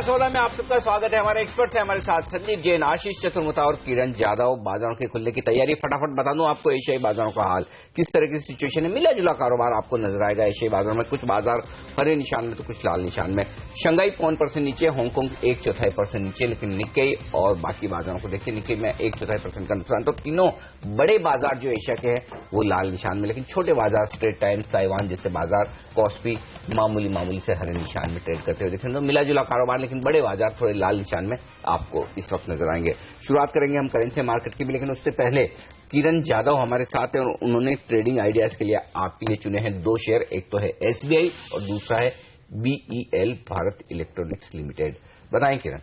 16 में आप सबका स्वागत है। हमारे एक्सपर्ट है हमारे साथ संदीप जैन, आशीष चतुर्मुता और किरण जादव। बाजारों के खुलने की तैयारी, फटाफट बता दूं आपको एशियाई बाजारों का हाल किस तरह की सिचुएशन है। मिला जुला कारोबार आपको नजर आएगा एशियाई बाजारों में। कुछ बाजार हरे निशान में तो कुछ लाल निशान में। शंघाई 1% नीचे, हांगकांग 1/4% नीचे, लेकिन निक्केई और बाकी बाजारों को देखिए निक्केई में 1/4% का नुकसान। तो तीनों बड़े बाजार जो एशिया के हैं वो लाल निशान में, लेकिन छोटे बाजार स्ट्रेट टाइम्स, ताइवान जैसे बाजार, कॉस्पी मामूली से हरे निशान में ट्रेड करते हुए देखेंगे। तो मिला जुला कारोबार, लेकिन बड़े बाजार थोड़े लाल निशान में आपको इस वक्त नजर आएंगे। शुरुआत करेंगे हम करेंसी मार्केट की भी, लेकिन उससे पहले किरण जादव हमारे साथ हैं और उन्होंने ट्रेडिंग आइडियाज के लिए आपके लिए चुने हैं दो शेयर। एक तो है एसबीआई और दूसरा है बीईएल भारत इलेक्ट्रॉनिक्स लिमिटेड। बताएं किरण।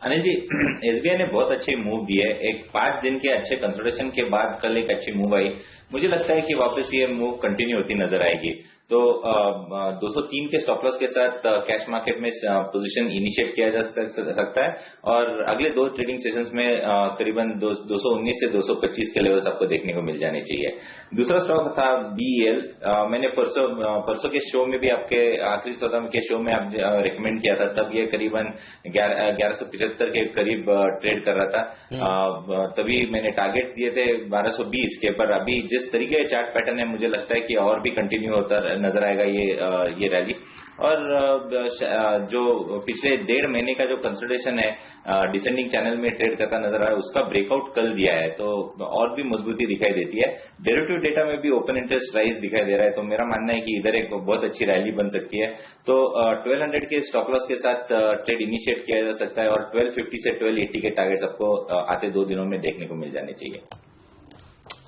अनिल जी, एसबीआई ने बहुत अच्छे मूव दिए। एक 5 दिन के अच्छे कंसल्टेशन के बाद कल एक अच्छी मूव आई। मुझे लगता है कि वापस ये मूव कंटिन्यू होती नजर आएगी। तो 203 के स्टॉप लॉस के साथ कैश मार्केट में पोजीशन इनिशिएट किया जा सकता है और अगले 2 ट्रेडिंग सेशंस में करीबन 219 से 225 के लेवल्स आपको देखने को मिल जाने चाहिए। दूसरा स्टॉक था बीईएल। मैंने परसों के शो में भी, आपके आखिरी सौदा के शो में आप रिकमेंड किया था, तब ये करीबन 1175 के करीब ट्रेड कर रहा था। तभी मैंने टारगेट दिए थे 1220 के, पर अभी जिस तरीके का चार्ट पैटर्न है मुझे लगता है कि और भी कंटिन्यू होता नजर आएगा ये रैली। और जो पिछले 1.5 महीने का जो कंसल्टेशन है डिसेंडिंग चैनल में ट्रेड करता नजर आ रहा है, उसका ब्रेकआउट कल दिया है, तो और भी मजबूती दिखाई देती है। डेरिवेटिव डेटा में भी ओपन इंटरेस्ट राइज दिखाई दे रहा है, तो मेरा मानना है कि इधर एक बहुत अच्छी रैली बन सकती है। तो 1200 के स्टॉप लॉस के साथ ट्रेड इनिशिएट किया जा सकता है और 1250 से 1280 के टारगेट्स आपको आते 2 दिनों में देखने को मिल जाने चाहिए।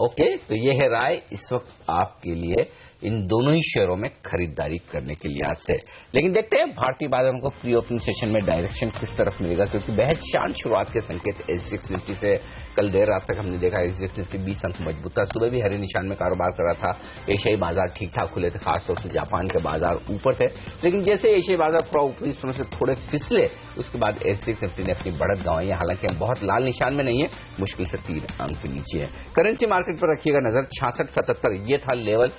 ओके, तो ये है राय इस वक्त आपके लिए इन दोनों ही शेयरों में खरीदारी करने के लिहाज से। लेकिन देखते हैं भारतीय बाजारों को प्री ओपनिंग सेशन में डायरेक्शन किस तरफ मिलेगा, क्योंकि बेहद शांत शुरुआत के संकेत एसजीएक्स निफ्टी से कल देर रात तक हमने देखा। एसजीएक्स निफ्टी 20 अंक मजबूत था, सुबह भी हरे निशान में कारोबार कर रहा था। एशियाई बाजार ठीक ठाक खुले थे, खासतौर से जापान के बाजार ऊपर थे, लेकिन जैसे एशियाई बाजार थोड़ा ऊपरी स्तरों से थोड़े फिसले, उसके बाद एसजीएक्स निफ्टी ने अपनी बढ़त गंवाई है। हालांकि हम बहुत लाल निशान में नहीं है, मुश्किल से 3 अंक नीचे है। करेंसी मार्केट पर रखिएगा नजर। 66.77 ये था लेवल।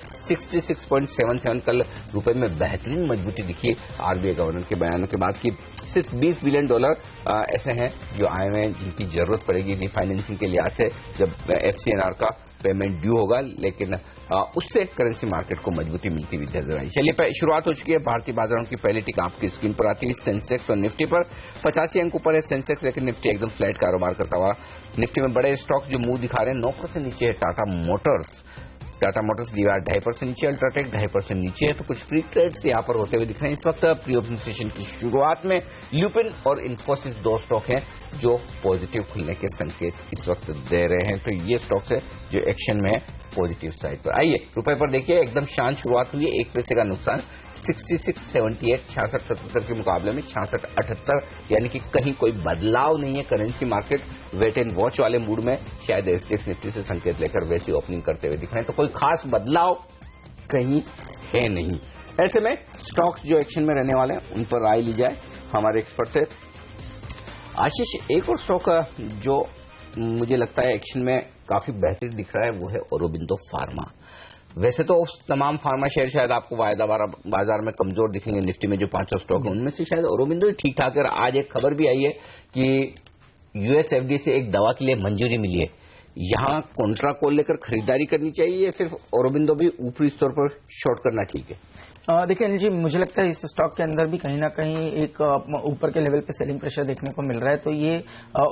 66.77 कल रुपए में बेहतरीन मजबूती दिखी आरबीआई गवर्नर के बयानों के बाद कि सिर्फ $20 बिलियन ऐसे हैं जो आए हुए हैं जिनकी जरूरत पड़ेगी रिफाइनेंसिंग के लिहाज से जब एफसीएनआर का पेमेंट ड्यू होगा, लेकिन उससे करेंसी मार्केट को मजबूती मिलती हुई नजर आई। चलिए, शुरुआत हो चुकी है भारतीय बाजारों की। पहली टिक आपकी स्क्रीन पर आती है सेंसेक्स और निफ्टी पर। 85 अंक ऊपर है सेंसेक्स, लेकिन निफ्टी एकदम फ्लैट कारोबार करता हुआ। निफ्टी में बड़े स्टॉक जो मुंह दिखा रहे हैं, 9% नीचे है टाटा मोटर्स दीवार 2.5% नीचे, अल्ट्राटेक 2.5% नीचे है। तो कुछ फ्री ट्रेड्स यहाँ पर होते हुए दिख रहे हैं इस वक्त। प्री ओपनिंग सेशन की शुरुआत में ल्यूपिन और इन्फोसिस 2 स्टॉक हैं जो पॉजिटिव खुलने के संकेत इस वक्त दे रहे हैं। तो ये स्टॉक्स है जो एक्शन में है पॉजिटिव साइड पर। आइए रुपए पर देखिए, एकदम शांत शुरुआत हुई है, 1 पैसे का नुकसान। 66.78 66.77 के मुकाबले में 66.78, यानी कि कहीं कोई बदलाव नहीं है। Currency market wait and watch वाले मूड में शायद एसजीएक्स निफ्टी से संकेत लेकर वैसी ओपनिंग करते हुए दिख रहे हैं, तो कोई खास बदलाव कहीं है नहीं। ऐसे में स्टॉक्स जो एक्शन में रहने वाले हैं उन पर राय ली जाए हमारे एक्सपर्ट से। आशीष, एक और स्टॉक जो मुझे लगता है एक्शन में काफी बेहतरीन दिख रहा है वो है औरोबिंदो फार्मा। वैसे तो तमाम फार्मा शेयर शायद आपको वायदा बाजार में कमजोर दिखेंगे। निफ्टी में जो 500 स्टॉक है उनमें से शायद औरोबिंदो ठीक ठाक है। आज एक खबर भी आई है कि यूएसएफडीए से एक दवा के लिए मंजूरी मिली है। यहाँ कॉन्ट्रा कॉल लेकर खरीदारी करनी चाहिए या फिर औरोबिंदो भी ऊपरी स्तर पर शॉर्ट करना ठीक है? देखिए अनिल जी, मुझे लगता है इस स्टॉक के अंदर भी कहीं ना कहीं एक ऊपर के लेवल पे सेलिंग प्रेशर देखने को मिल रहा है। तो ये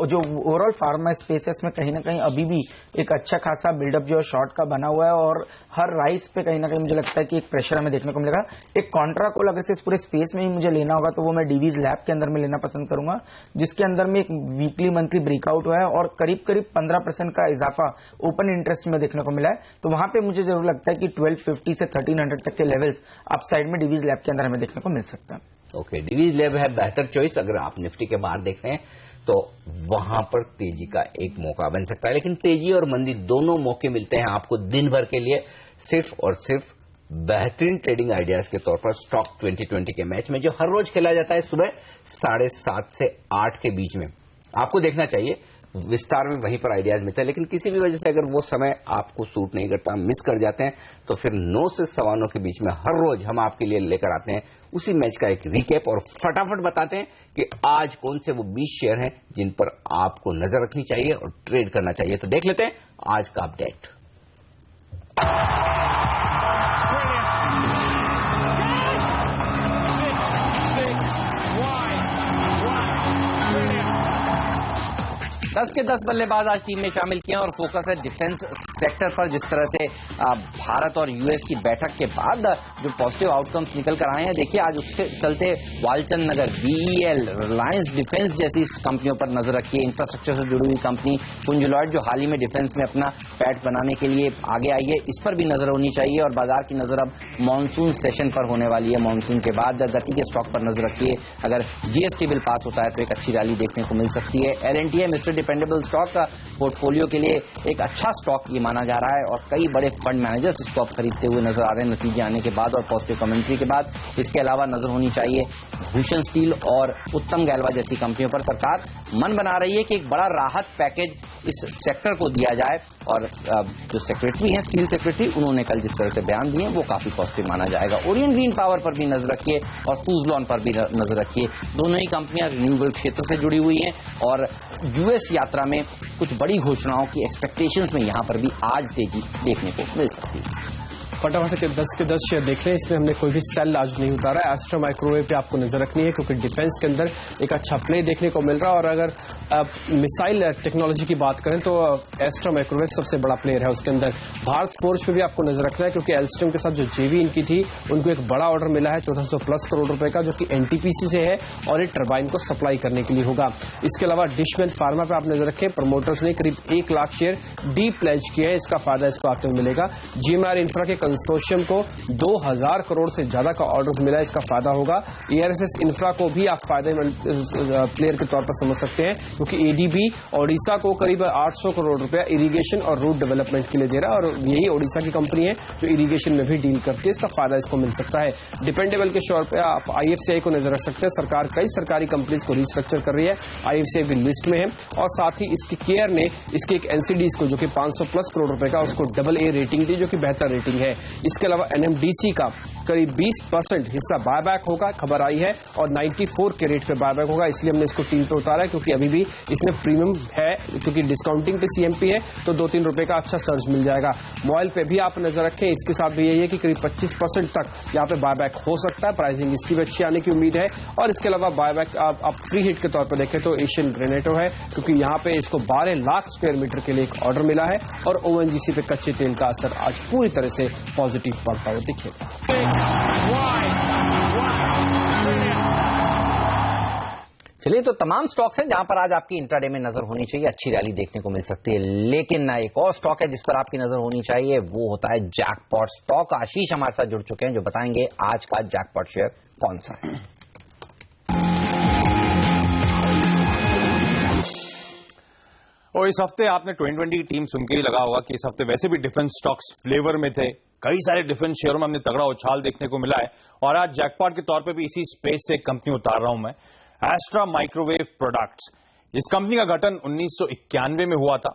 जो ओवरऑल फार्मा स्पेस है इसमें कहीं ना कहीं अभी भी एक अच्छा खासा बिल्डअप जो शॉर्ट का बना हुआ है और हर राइस पे कहीं ना कहीं मुझे लगता है कि एक प्रेशर हमें देखने को मिलेगा। एक कॉन्ट्रा कॉल अगर से इस पूरे स्पेस में ही मुझे लेना होगा तो वो मैं डीवीज लैब के अंदर में लेना पसंद करूंगा, जिसके अंदर में एक वीकली मंथली ब्रेकआउट हुआ है और करीब 15% का इजाफा ओपन इंटरेस्ट में देखने को मिला है। तो वहां पे मुझे जरूर लगता है कि 1250 से 1300 तक के लेवल्स साइड में डीवीज लैब के अंदर हमें देखने को मिल सकता है। ओके, डीवीज लैब है बेहतर चॉइस। अगर आप निफ्टी के बाहर देख रहे हैं तो वहां पर तेजी का एक मौका बन सकता है, लेकिन तेजी और मंदी दोनों मौके मिलते हैं आपको दिन भर के लिए सिर्फ और सिर्फ बेहतरीन ट्रेडिंग आइडियाज के तौर पर स्टॉक 2020 के मैच में जो हर रोज खेला जाता है सुबह 7:30 से 8 के बीच में। आपको देखना चाहिए विस्तार में वहीं पर आइडियाज मिलते हैं। लेकिन किसी भी वजह से अगर वो समय आपको सूट नहीं करता, मिस कर जाते हैं, तो फिर 9 से 9:15 के बीच में हर रोज हम आपके लिए लेकर आते हैं उसी मैच का एक रिकैप और फटाफट बताते हैं कि आज कौन से वो 20 शेयर हैं जिन पर आपको नजर रखनी चाहिए और ट्रेड करना चाहिए। तो देख लेते हैं आज का अपडेट। दस के 10 बल्लेबाज आज टीम में शामिल किए और फोकस है डिफेंस सेक्टर पर। जिस तरह से भारत और यूएस की बैठक के बाद जो पॉजिटिव आउटकम्स निकल कर आए हैं, देखिए आज उसके चलते वालचंद नगर, बीईएल, रिलायंस डिफेंस जैसी कंपनियों पर नजर रखिए। इंफ्रास्ट्रक्चर से जुड़ी हुई कंपनी पुंज लॉयड जो हाल ही में डिफेंस में अपना पैठ बनाने के लिए आगे आई है, इस पर भी नजर होनी चाहिए। और बाजार की नजर अब मानसून सेशन पर होने वाली है। मानसून के बाद गति के स्टॉक पर नजर रखिए। अगर जीएसटी बिल पास होता है तो एक अच्छी रैली देखने को मिल सकती है। एलएनटी मिस्टर डिपेंडेबल स्टॉक का पोर्टफोलियो के लिए एक अच्छा स्टॉक ये माना जा रहा है और कई बड़े फंड मैनेजर्स इसको अब खरीदते हुए नजर आ रहे हैं नतीजे आने के बाद और पॉजिटिव कमेंट्री के बाद। इसके अलावा नजर होनी चाहिए भूषण स्टील और उत्तम गैल्वा जैसी कंपनियों पर। सरकार मन बना रही है कि एक बड़ा राहत पैकेज इस सेक्टर को दिया जाए और जो सेक्रेटरी हैं, स्टील सेक्रेटरी, उन्होंने कल जिस तरह से बयान दिए वो काफी पॉजिटिव माना जाएगा। ओरियन ग्रीन पावर पर भी नजर रखिए और सुजलॉन पर भी नजर रखिए। दोनों ही कंपनियां रिन्यूएबल क्षेत्र से जुड़ी हुई हैं और यूएस यात्रा में कुछ बड़ी घोषणाओं की एक्सपेक्टेशंस में यहां पर भी आज तेजी देखने को मिल सकती है। फटाफट से 10 के 10 शेयर देख रहे हैं, इसमें हमने कोई भी सेल आज नहीं उतारा। एस्ट्रा माइक्रोवेव पे आपको नजर रखनी है क्योंकि डिफेंस के अंदर एक अच्छा प्ले देखने को मिल रहा है। और अगर मिसाइल टेक्नोलॉजी की बात करें तो एस्ट्रा माइक्रोवेव सबसे बड़ा प्लेयर है उसके अंदर। भारत फोर्ज पे भी आपको नजर रखना है क्योंकि एल्स्टम के साथ जो जेवी इनकी थी उनको एक बड़ा ऑर्डर मिला है 1400+ करोड़ रुपए का, जो कि एनटीपीसी से है और ये टरबाइन को सप्लाई करने के लिए होगा। इसके अलावा डिशमेल फार्मा पे आप नजर रखें, प्रमोटर्स ने करीब 1 लाख शेयर डी प्लेज किए हैं, इसका फायदा इसको आते हुए मिलेगा। जीएमआर इंफ्रा के कंसोर्शियम को 2000 करोड़ से ज्यादा का ऑर्डर मिला है, इसका फायदा होगा। एआरएसएस इंफ्रा को भी आप फायदे प्लेयर के तौर पर समझ सकते हैं क्योंकि एडीबी ओडिशा को करीब 800 करोड़ रुपया इरिगेशन और रोड डेवलपमेंट के लिए दे रहा है और यही ओडिशा की कंपनी है जो इरिगेशन में भी डील करती है, इसका फायदा इसको मिल सकता है। डिपेंडेबल के शोर पे आप आईएफसीआई को नजर रख सकते हैं। सरकार कई सरकारी कंपनीज को रिस्ट्रक्चर कर रही है, आईएफसीआई भी लिस्ट में है और साथ ही इसकी केयर ने इसके एक एनसीडीज को जो कि 500+ करोड़ रुपए का उसको AA रेटिंग दी, जो कि बेहतर रेटिंग है। इसके अलावा एनएमडीसी का करीब 20% हिस्सा बायबैक होगा, खबर आई है, और 94 के रेट पे बायबैक होगा, इसलिए हमने इसको टीम पे उतारा है क्योंकि अभी भी इसमें प्रीमियम है क्योंकि डिस्काउंटिंग पे सीएमपी है तो 2-3 रुपए का अच्छा सर्ज मिल जाएगा। मोबाइल पे भी आप नजर रखें, इसके साथ भी यही है कि करीब 25% तक यहाँ पे बायबैक हो सकता है, प्राइसिंग इसकी भी अच्छी आने की उम्मीद है। और इसके अलावा बायबैक आप फ्री हिट के तौर पर देखें तो एशियन ग्रेनेटो है क्योंकि यहाँ पे इसको 12 लाख स्क्वायर मीटर के लिए एक ऑर्डर मिला है और ओएनजीसी पे कच्चे तेल का असर आज पूरी तरह से पॉजिटिव पड़ता हुआ दिखेगा। चलिए, तो तमाम स्टॉक्स हैं जहां पर आज आपकी इंट्राडे में नजर होनी चाहिए, अच्छी रैली देखने को मिल सकती है। लेकिन एक और स्टॉक है जिस पर आपकी नजर होनी चाहिए, वो होता है जैकपॉट स्टॉक। आशीष हमारे साथ जुड़ चुके हैं जो बताएंगे आज का जैकपॉट शेयर कौन सा है। और इस हफ्ते आपने 2020 की टीम सुन के ही लगा होगा कि इस हफ्ते वैसे भी डिफेंस स्टॉक्स फ्लेवर में थे। कई सारे डिफेंस शेयरों में हमने तगड़ा उछाल देखने को मिला है और आज जैकपॉट के तौर पे भी इसी स्पेस से एक कंपनी उतार रहा हूं मैं, एस्ट्रा माइक्रोवेव प्रोडक्ट्स। इस कंपनी का गठन 1991 में हुआ था।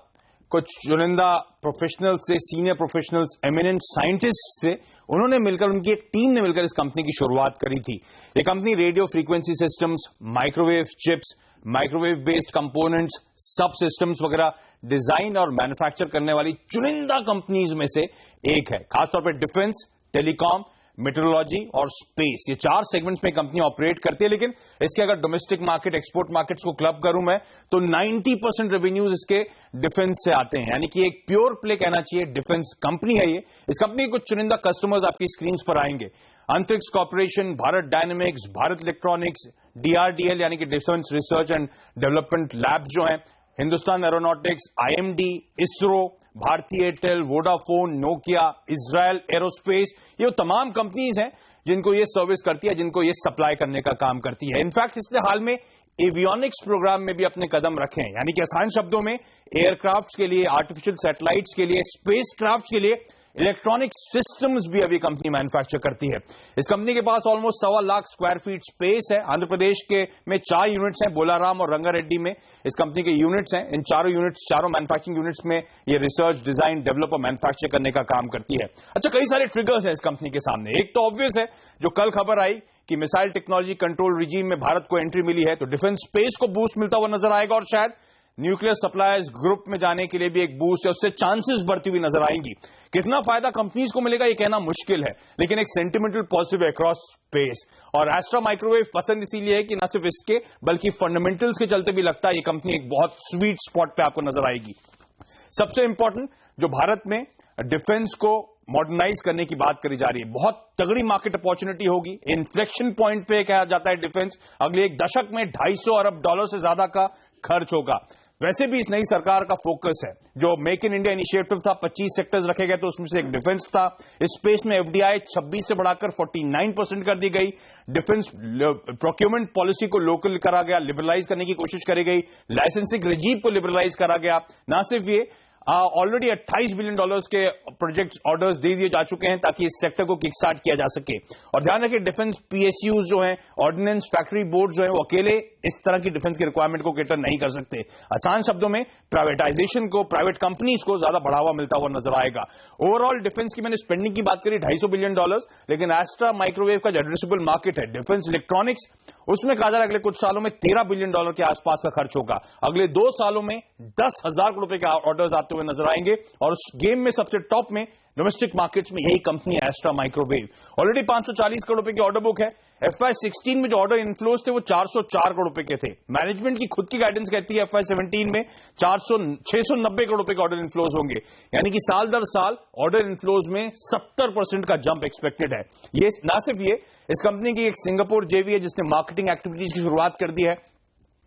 कुछ चुनिंदा प्रोफेशनल्स से, सीनियर प्रोफेशनल्स, एमिनेंट साइंटिस्ट से उन्होंने मिलकर, उनकी एक टीम ने मिलकर इस कंपनी की शुरुआत करी थी। ये company radio frequency systems, microwave chips, microwave based components, सब सिस्टम्स वगैरह डिजाइन और मैन्युफैक्चर करने वाली चुनिंदा कंपनीज में से एक है। खासतौर पर डिफेंस, टेलीकॉम, मेट्रोलॉजी और स्पेस, ये 4 सेगमेंट्स में कंपनी ऑपरेट करती है। लेकिन इसके अगर डोमेस्टिक मार्केट, एक्सपोर्ट मार्केट्स को क्लब करूं मैं तो 90% रेवेन्यूज इसके डिफेंस से आते हैं, यानी कि एक प्योर प्ले कहना चाहिए डिफेंस कंपनी है ये। इस कंपनी के कुछ चुनिंदा कस्टमर्स आपकी स्क्रीन पर आएंगे। अंतरिक्ष corporation, Bharat dynamics, Bharat electronics, DRDL यानी कि defence research and development lab जो है, हिंदुस्तान एरोनॉटिक्स, IMD, इसरो, भारतीय Airtel, Vodafone, Nokia, Israel aerospace, ये तमाम कंपनीज हैं जिनको ये सर्विस करती है, जिनको ये सप्लाई करने का काम करती है। इनफैक्ट इसने हाल में एवियोनिक्स प्रोग्राम में भी अपने कदम रखे हैं, यानी कि आसान शब्दों में एयरक्राफ्ट के लिए, आर्टिफिशियल सैटेलाइट्स के लिए, स्पेस क्राफ्ट के लिए इलेक्ट्रॉनिक सिस्टम्स भी अभी कंपनी मैन्युफैक्चर करती है। इस कंपनी के पास almost 1.25 lakh square feet space है। आंध्र प्रदेश के में 4 यूनिट्स हैं, बोलाराम और रंगारेड्डी में इस कंपनी के यूनिट्स हैं। इन चारों मैन्युफैक्चरिंग यूनिट्स में ये रिसर्च, डिजाइन, डेवलप और मैन्युफैक्चर करने का काम करती है। अच्छा, कई सारे ट्रिगर्स हैं इस कंपनी के सामने। एक तो ऑब्वियस है, जो कल खबर आई कि मिसाइल टेक्नोलॉजी कंट्रोल रिजीम में भारत को एंट्री मिली है, तो डिफेंस स्पेस को बूस्ट मिलता हुआ नजर आएगा और शायद न्यूक्लियर सप्लायर्स ग्रुप में जाने के लिए भी एक बूस्ट है, उससे चांसेस बढ़ती हुई नजर आएंगी। कितना फायदा कंपनीज को मिलेगा ये कहना मुश्किल है, लेकिन एक सेंटिमेंटल पॉजिटिव है अक्रॉस स्पेस। और एस्ट्रा माइक्रोवेव पसंद इसीलिए है कि न सिर्फ इसके बल्कि फंडामेंटल्स के चलते भी लगता है ये कंपनी एक बहुत स्वीट स्पॉट पे आपको नजर आएगी। सबसे इंपॉर्टेंट, जो भारत में डिफेंस को मॉडर्नाइज करने की बात करी जा रही है, बहुत तगड़ी मार्केट अपॉर्चुनिटी होगी। इन्फ्लेक्शन पॉइंट पे कहा जाता है डिफेंस अगले एक दशक में $250 अरब से ज्यादा का खर्च होगा। वैसे भी इस नई सरकार का फोकस है, जो मेक इन इंडिया इनिशिएटिव था, 25 सेक्टर्स रखे गए, तो उसमें से एक डिफेंस था। इस स्पेस में एफडीआई 26 से बढ़ाकर 49% कर दी गई। डिफेंस प्रोक्योरमेंट पॉलिसी को लोकल करा गया, लिबरलाइज करने की कोशिश करी गई, लाइसेंसिंग रिजीम को लिबरलाइज करा गया। ना सिर्फ ये, ऑलरेडी $28 बिलियन के प्रोजेक्ट्स ऑर्डर्स दे दिए जा चुके हैं ताकि इस सेक्टर को किकस्टार्ट किया जा सके। और ध्यान रखिए, डिफेंस पीएसयूज जो हैं, ऑर्डिनेंस फैक्ट्री बोर्ड जो है, वो अकेले इस तरह की डिफेंस की रिक्वायरमेंट को केटर नहीं कर सकते। आसान शब्दों में प्राइवेटाइजेशन को, प्राइवेट कंपनीज को ज्यादा बढ़ावा मिलता हुआ नजर आएगा। ओवरऑल डिफेंस की मैंने स्पेंडिंग की बात करी, $250 बिलियन, लेकिन एस्ट्रा माइक्रोवेव का जो एड्रेसेबल मार्केट है डिफेंस इलेक्ट्रॉनिक्स, उसमें कहा जा रहा है अगले कुछ सालों में $13 बिलियन के आसपास का खर्च होगा। अगले 2 सालों में 10,000 करोड़ रुपए के ऑर्डर्स आते हुए नजर आएंगे और उस गेम में सबसे टॉप में डोमेस्टिक मार्केट्स में यही कंपनी है एस्ट्रा माइक्रोवेव। ऑलरेडी 540 करोड़ रुपए की ऑर्डर बुक है। FY16 में जो ऑर्डर इनफ्लोज थे वो 404 करोड़ रुपए के थे। मैनेजमेंट की खुद की गाइडेंस कहती है FY17 में 690 करोड़ रुपए के ऑर्डर इनफ्लोज होंगे, यानी कि साल दर साल ऑर्डर इनफ्लोज में 70% का जंप एक्सपेक्टेड है। ये ना सिर्फ ये, इस कंपनी की एक सिंगापुर जेवी है जिसने मार्केटिंग एक्टिविटीज की शुरुआत कर दी है,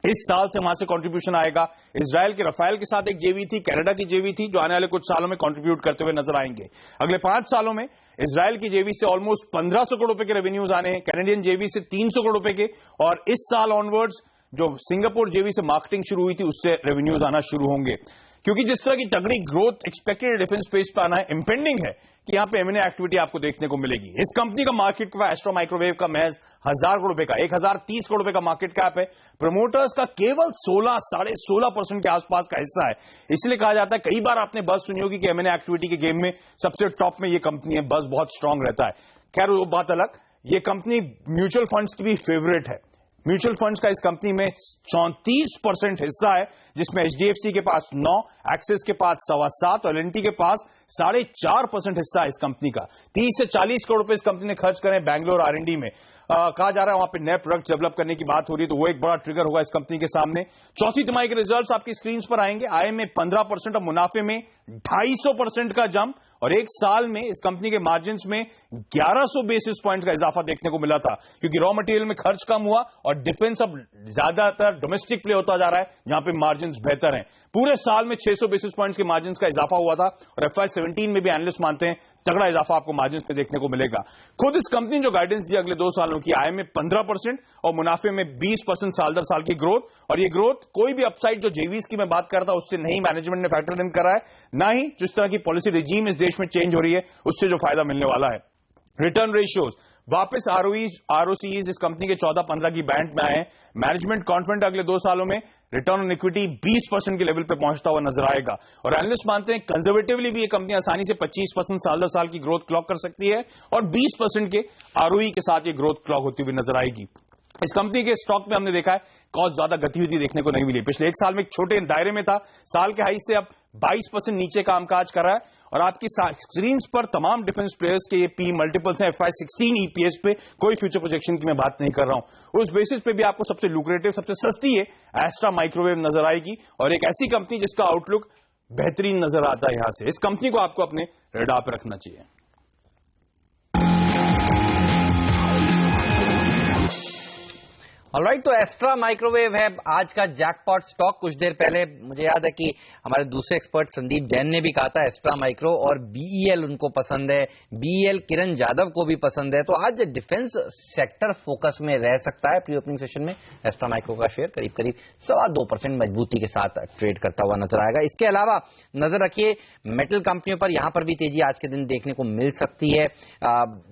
इस साल से वहां से कंट्रीब्यूशन आएगा। इजराइल के रफाइल के साथ एक जेवी थी, कनाडा की जेवी थी, जो आने वाले कुछ सालों में कंट्रीब्यूट करते हुए नजर आएंगे। अगले 5 सालों में इजराइल की जेवी से ऑलमोस्ट 1500 करोड़ रुपए के रेवेन्यूज आने हैं, कैनेडियन जेवी से 300 करोड़ रुपए के, और इस साल ऑनवर्ड्स जो सिंगापुर जेवी से मार्केटिंग शुरू हुई थी उससे रेवेन्यूज आना शुरू होंगे। क्योंकि जिस तरह की तगड़ी ग्रोथ एक्सपेक्टेड डिफेंस स्पेस पे आना है, इंपेंडिंग है कि यहां पे एमएनए एक्टिविटी आपको देखने को मिलेगी। इस कंपनी का मार्केट कैप एस्ट्रा माइक्रोवेव का महज 1000 करोड़ रुपए का, 1030 करोड़ रुपए का मार्केट कैप है। प्रमोटर्स का केवल 16% के आसपास का हिस्सा है। इसलिए कहा जाता है, कई बार आपने बस सुनी होगी कि एमएनए एक्टिविटी के गेम में सबसे टॉप में ये कंपनी है, बस बहुत स्ट्रांग रहता है। खैर वो बात अलग, ये कंपनी म्यूचुअल फंड्स की भी फेवरेट है। म्यूचुअल फंड्स का इस कंपनी में 34% हिस्सा है, जिसमें एचडीएफसी के पास 9, एक्सिस के पास 7.25 और एलएनटी के पास 4.5% हिस्सा है इस कंपनी का। 30 से 40 करोड़ रुपए इस कंपनी ने खर्च करें बैंगलोर R&D में। कहा जा रहा है वहां पे नए प्रोडक्ट डेवलप करने की बात हो रही है, तो वो एक बड़ा ट्रिगर होगा इस कंपनी के सामने। चौथी तिमाही के रिजल्ट्स आपकी स्क्रीन पर आएंगे। आय में 15% और मुनाफे में 250% का जंप, और एक साल में इस कंपनी के मार्जिन्स में 1100 बेसिस पॉइंट का इजाफा देखने को मिला था, क्योंकि रॉ मटेरियल में खर्च कम हुआ और डिफेंस अब ज्यादातर डोमेस्टिक प्ले होता जा रहा है, जहां पे मार्जिन्स बेहतर हैं। पूरे साल में 600 बेसिस पॉइंट्स के मार्जिन्स का इजाफा हुआ था, और FY17 में भी एनालिस्ट मानते हैं तगड़ा इजाफा आपको मार्जिन्स पे देखने को मिलेगा। खुद इस कंपनी ने जो गाइडेंस दी अगले 2 सालों की, आय में 15% और मुनाफे में 20% साल दर साल की ग्रोथ, और ये ग्रोथ कोई भी अपसाइड जो जेवीज की मैं बात करता उससे नहीं मैनेजमेंट ने फैक्टर इन करा है, ना ही जिस तरह की पॉलिसी रिजीम इस देश में चेंज हो रही है उससे जो फायदा मिलने वाला है। रिटर्न रेशियोज वापस ROCEs इस कंपनी के 14-15 की बैंड में आए हैं। मैनेजमेंट कॉन्फिडेंट अगले 2 सालों में रिटर्न ऑन इक्विटी 20% के लेवल पे पहुंचता हुआ नजर आएगा, और एनालिस्ट मानते हैं कंजर्वेटिवली भी ये कंपनी आसानी से 25% साल दर साल की ग्रोथ क्लॉक कर सकती है, और 20% के ROE के साथ ये ग्रोथ क्लॉक होती हुई नजर आएगी। इस कंपनी के स्टॉक में हमने देखा है बहुत ज्यादा गतिविधि देखने को नहीं मिली। पिछले 1 साल में एक छोटे दायरे में था, साल के हाई से अब 22% नीचे कामकाज कर रहा है, और आपकी स्क्रीन पर तमाम डिफेंस प्लेयर्स के ये पी मल्टीपल्स हैं। FY16 EPS पे कोई फ्यूचर प्रोजेक्शन की मैं बात नहीं कर रहा हूं, उस बेसिस पे भी आपको सबसे लुक्रेटिव, सबसे सस्ती है एस्ट्रा माइक्रोवेव नजर आएगी, और एक ऐसी कंपनी जिसका आउटलुक बेहतरीन नजर आता है। यहां से इस कंपनी को आपको अपने रडार पर रखना चाहिए। ऑलराइट, तो एस्ट्रा माइक्रोवेव है आज का जैकपॉट स्टॉक। कुछ देर पहले मुझे याद है कि हमारे दूसरे एक्सपर्ट संदीप जैन ने भी कहा था एस्ट्रा माइक्रो और बीईएल उनको पसंद है, बीईएल किरण जाधव को भी पसंद है। तो आज डिफेंस सेक्टर फोकस में रह सकता है। प्री ओपनिंग सेशन में एस्ट्रा माइक्रो का शेयर करीब करीब 2.25% मजबूती के साथ ट्रेड करता हुआ नजर आएगा। इसके अलावा नजर रखिए मेटल कंपनियों पर, यहां पर भी तेजी आज के दिन देखने को मिल सकती है।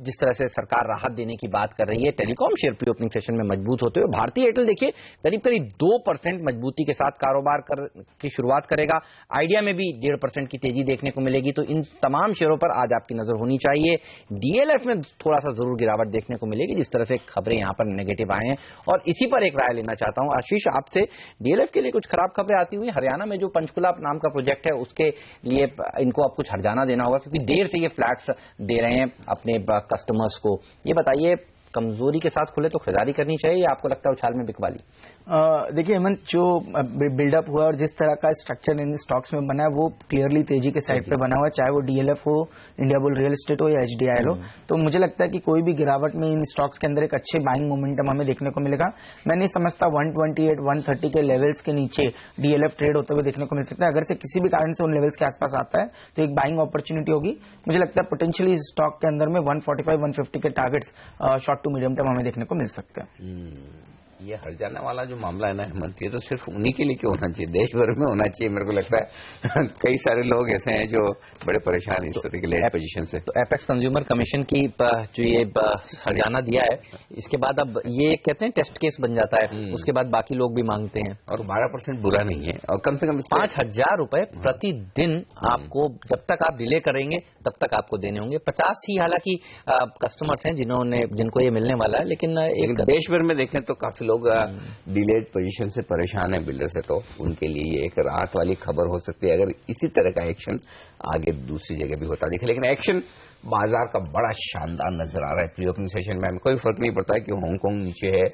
जिस तरह से सरकार राहत देने की बात कर रही है, telecom share pre opening session में मजबूत होते हुए भारतीय एयरटेल देखिए करीब करीब 2% मजबूती के साथ कारोबार की शुरुआत करेगा। आइडिया में भी 1.5% की तेजी देखने को मिलेगी। तो इन तमाम शेयरों पर आज आपकी नजर होनी चाहिए। डीएलएफ में थोड़ा सा जरूर गिरावट देखने को मिलेगी, जिस तरह से खबरें यहां पर नेगेटिव आए हैं। और इसी पर एक राय लेना चाहता हूं आशीष आपसे, डीएलएफ के लिए कुछ खराब खबरें आती हुई हरियाणा में जो पंचकुला नाम का प्रोजेक्ट है उसके लिए इनको अब कुछ हर्जाना देना होगा, क्योंकि देर से ये फ्लैट्स दे रहे हैं अपने कस्टमर्स को। ये बताइए, कमजोरी के साथ खुले तो खरीदारी करनी चाहिए या आपको लगता है उछाल में बिकवाली? देखिए हेमंत, जो बिल्डअप हुआ और जिस तरह का स्ट्रक्चर इन स्टॉक्स में बना है वो क्लियरली तेजी के साइड पे बना हुआ है, चाहे वो डीएलएफ हो, इंडिया बुल रियल एस्टेट हो या एचडीआईएल हो। तो मुझे लगता है कि कोई भी गिरावट में इन स्टॉक्स के अंदर एक अच्छे बाइंग मोमेंटम हमें देखने को मिलेगा। मैं नहीं समझता 128, 130 के लेवल्स के नीचे डीएलएफ ट्रेड होते हुए देखने को मिल सकता है। अगर से किसी भी कारण से उन लेवल्स के आसपास आता है तो एक बाइंग अपॉर्चुनिटी होगी। मुझे लगता है पोटेंशियली इस स्टॉक के अंदर में 145, 150 के targets short to medium term हमें देखने को मिल सकते हैं। ये हर्जाना वाला जो मामला है ना हेमंत, ये तो सिर्फ उन्हीं के लिए क्यों होना चाहिए, देश भर में होना चाहिए। मेरे को लगता है कई सारे लोग ऐसे हैं जो बड़े परेशान हैं इस तरह के लेट पोजीशन से। तो एपेक्स कंज्यूमर कमीशन की जो ये हर्जाना दिया है, इसके बाद अब ये कहते हैं टेस्ट केस बन जाता है, उसके बाद बाकी लोग भी मांगते हैं। और 12% बुरा नहीं है, और कम से कम 5,000 रुपए प्रतिदिन आपको, जब तक आप डिले करेंगे तब तक आपको देने होंगे। 50 ही हालांकि कस्टमर्स हैं जिनको ये मिलने वाला है, लेकिन एक देश भर में देखें तो काफी लोग डिलेड पोजीशन से परेशान है बिल्डर से, तो उनके लिए ये एक राहत वाली खबर हो सकती है अगर इसी तरह का एक्शन आगे दूसरी जगह भी होता दिखे। लेकिन एक्शन बाजार का बड़ा शानदार नजर आ रहा है प्री ओपनिंग सेशन में। हमें कोई फर्क नहीं पड़ता है कि हांगकांग नीचे है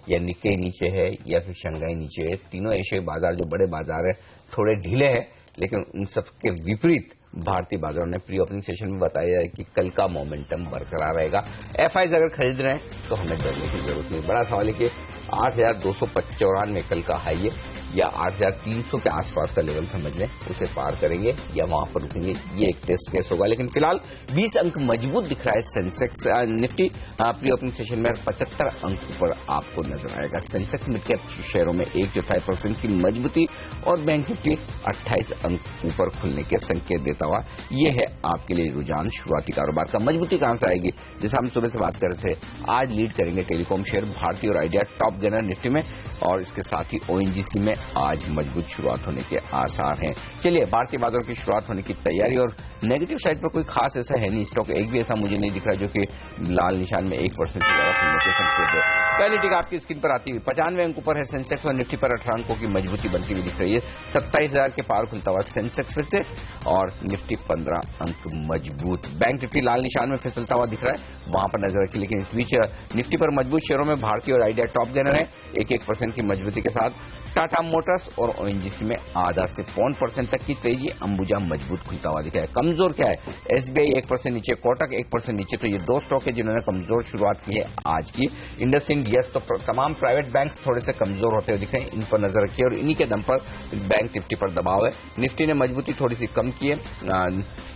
या निक्केई नीचे है या फिर शंघाई नीचे है। तीनों एशियाई बाजार जो बड़े बाजार है थोड़े ढीले हैं, लेकिन उन सबके विपरीत भारतीय बाजारों ने प्री ओपनिंग सेशन में बताया है कि कल का मोमेंटम बरकरार रहेगा। एफआईज अगर खरीद रहे हैं तो हमें डरने की जरूरत नहीं। बड़ा सवाल है कि 8,295 कल का हाई है या 8,300 के आसपास का लेवल समझ लें, उसे पार करेंगे या वहां पर रुकेंगे, ये एक टेस्ट केस होगा। लेकिन फिलहाल 20 अंक मजबूत दिख रहा है Sensex. Nifty pre opening session में 75 अंक पर आपको नजर आएगा। सेंसेक्स मिड कैप शेयरों में 1.4% की मजबूती और बैंक निफ्टी 28 अंक ऊपर खुलने के संकेत देता हुआ। ये है आपके लिए रुझान शुरुआती कारोबार का। मजबूती कहां से आएगी, जैसे हम सुबह से बात कर रहे थे, आज लीड करेंगे टेलीकॉम शेयर, भारतीय और आइडिया टॉप गेनर निफ्टी में, और इसके साथ ही ओएनजीसी में आज मजबूत शुरुआत होने के आसार हैं। चलिए, भारतीय बाजारों की शुरुआत होने की तैयारी, और नेगेटिव साइड पर कोई खास ऐसा है नहीं। स्टॉक एक भी ऐसा मुझे नहीं दिख रहा जो कि लाल निशान में 1% से ज्यादा खुलने के संकेत है। पहली टिक आपकी स्क्रीन पर आती हुई 95 अंक ऊपर है सेंसेक्स, और निफ्टी पर 18 अंकों की मजबूती बनती हुई दिख रही है। 27,000 के पार खुलता हुआ सेंसेक्स फिर से, और निफ्टी 15 अंक मजबूत। बैंक निफ्टी लाल निशान में फिसलता हुआ दिख रहा है, वहां पर नजर रखिए। लेकिन इस बीच निफ्टी पर मजबूत शेयरों में भारतीय और आइडिया टॉप गेनर है 1% की मजबूती के साथ। टाटा मोटर्स और ओएनजीसी में आधा से 1% तक की तेजी। अंबुजा मजबूत खुलता हुआ दिखा है। कमजोर क्या है, एसबीआई 1% नीचे, कोटक 1% नीचे। तो ये दो स्टॉक है जिन्होंने कमजोर शुरुआत की है आज की। इंडसइंड, यस, तो तमाम प्राइवेट बैंक्स थोड़े से कमजोर होते हुए दिख रहे हैं, इन पर नजर रखिए, और इन्हीं के दम पर बैंक निफ्टी पर दबाव है। निफ्टी ने मजबूती थोड़ी सी कम की है।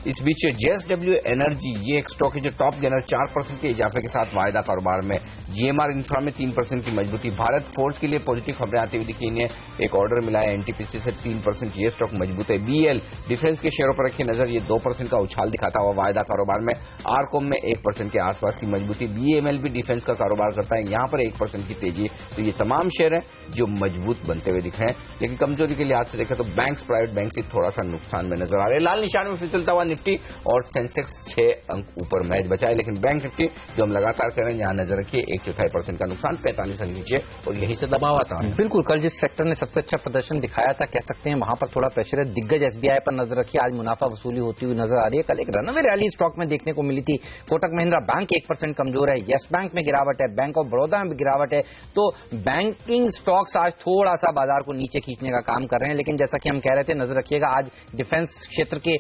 इस बीच जेएसडब्ल्यू एनर्जी, ये एक स्टॉक है जो टॉप गेनर 4% के इजाफे के साथ वायदा कारोबार में। जीएमआर इंफ्रा में 3% की मजबूती। भारत फोर्स के लिए पॉजिटिव खबरें आती हुई दिखी, इन्हें एक ऑर्डर मिला है एनटीपीसी से 3%, ये स्टॉक मजबूत है। बीएल डिफेंस के शेयरों पर रखिए नजर, ये 2% का उछाल दिखाता हुआ वायदा कारोबार में। आरकॉम में 1% के आसपास की मजबूती। बीएमएल भी डिफेंस का कारोबार करता है, यहां पर 1% की तेजी। तो ये तमाम शेयर हैं जो मजबूत बनते हुए दिख रहे हैं। लेकिन कमजोरी के लिहाज से देखें तो बैंक्स, प्राइवेट बैंक से थोड़ा सा नुकसान में नजर आ रहे हैं। लाल निशान में फिसलता हुआ निफ्टी, और सेंसेक्स 6 अंक ऊपर मैच बचाए। लेकिन बैंक निफ्टी जो हम लगातार कर रहे हैं, यहां नजर रखिए, 1/4% का नुकसान, 45 अंक नीचे, और यहीं से दबाव आता है। बिल्कुल, कल जिस सेक्टर ने सबसे अच्छा प्रदर्शन दिखाया था, कह सकते हैं वहां पर थोड़ा प्रेशर है। दिग्गज एसबीआई पर नजर रखिए, आज मुनाफा वसूली होती हुई नजर आ रही है। कल एक रनअवे रैली स्टॉक में देखने को मिली थी। कोटक महिंद्रा बैंक 1% कमजोर है, येस बैंक में गिरावट है, बैंक ऑफ बड़ौदा में भी गिरावट है। तो बैंकिंग स्टॉक्स आज थोड़ा सा बाजार को नीचे खींचने का काम कर रहे हैं। लेकिन जैसा कि हम कह रहे थे, नजर रखिएगा आज डिफेंस क्षेत्र के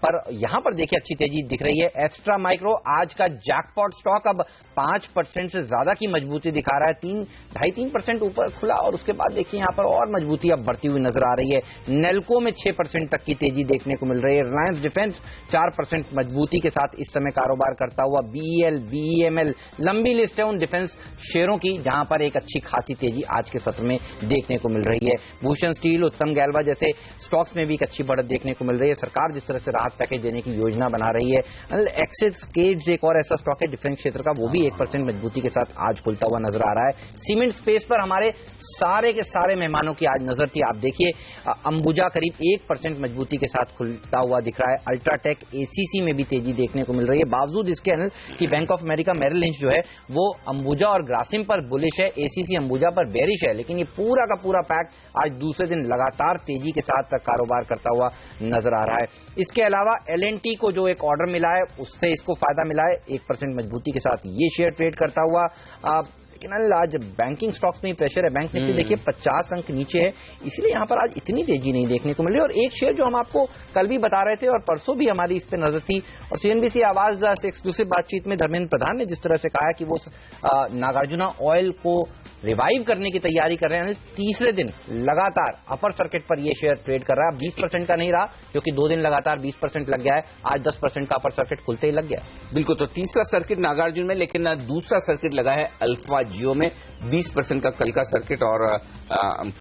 पर यहां पर देखिए अच्छी तेजी दिख रही है। एस्ट्रा माइक्रो आज का जैकपॉट स्टॉक अब 5% से ज्यादा की मजबूती दिखा रहा है, 2.5-3% ऊपर खुला और उसके बाद देखिए यहां पर और मजबूती अब बढ़ती हुई नजर आ रही है। नेल्को में 6% तक की तेजी देखने को मिल रही है। रिलायंस डिफेंस 4% मजबूती के साथ इस समय कारोबार करता हुआ। बीईएल, बीईएमएल, लंबी लिस्ट है उन डिफेंस शेयरों की जहां पर एक अच्छी खासी तेजी आज के सत्र में देखने को मिल रही है। भूषण स्टील, उत्तम गैल्वा जैसे स्टॉक्स में भी एक अच्छी बढ़त देखने को मिल रही है। सरकार जिस तरह से राहत पैकेज देने की योजना बना रही है। एक्सिस केड्स एक और ऐसा स्टॉक है डिफेंस क्षेत्र का, वो भी 1% मजबूती के साथ आज खुलता हुआ नजर आ रहा है। सीमेंट स्पेस पर हमारे सारे के सारे मेहमानों की आज नजर थी। आप देखिए अंबुजा करीब 1% मजबूती के साथ खुलता हुआ दिख रहा है। अल्ट्राटेक, एसीसी में भी तेजी देखने को मिल रही है। बावजूद इसके कि Bank of America Merrill Lynch जो है वो अंबुजा और ग्रासिम पर बुलिश है, एसीसी अंबुजा पर बेरिश है। लेकिन ये पूरा का पूरा पैक आज दूसरे दिन लगातार तेजी के साथ कारोबार करता हुआ नजर आ रहा है। इसके अलावा एलएनटी को जो एक ऑर्डर मिला है उससे इसको फायदा मिला है, 1% मजबूती के साथ ये शेयर ट्रेड करता हुआ। लेकिन आज बैंकिंग स्टॉक्स में ही प्रेशर है। बैंक निफ्टी देखिए 50 अंक नीचे है, इसलिए यहां पर आज इतनी तेजी नहीं देखने को मिल रही। और एक शेयर जो हम आपको कल भी बता रहे थे और परसों भी हमारी इस पर नजर थी और सीएनबीसी आवाज से एक्सक्लूसिव बातचीत में धर्मेंद्र प्रधान ने जिस तरह से कहा कि वो नागार्जुना ऑयल को रिवाइव करने की तैयारी कर रहे हैं, तीसरे दिन लगातार अपर सर्किट पर यह शेयर ट्रेड कर रहा है। 20% का नहीं रहा क्योंकि 2 दिन लगातार 20% लग गया है, आज 10% का अपर सर्किट खुलते ही लग गया। बिल्कुल, तो तीसरा सर्किट नागार्जुन में, लेकिन दूसरा सर्किट लगा है अल्फा जियो में। 20% का कल का सर्किट और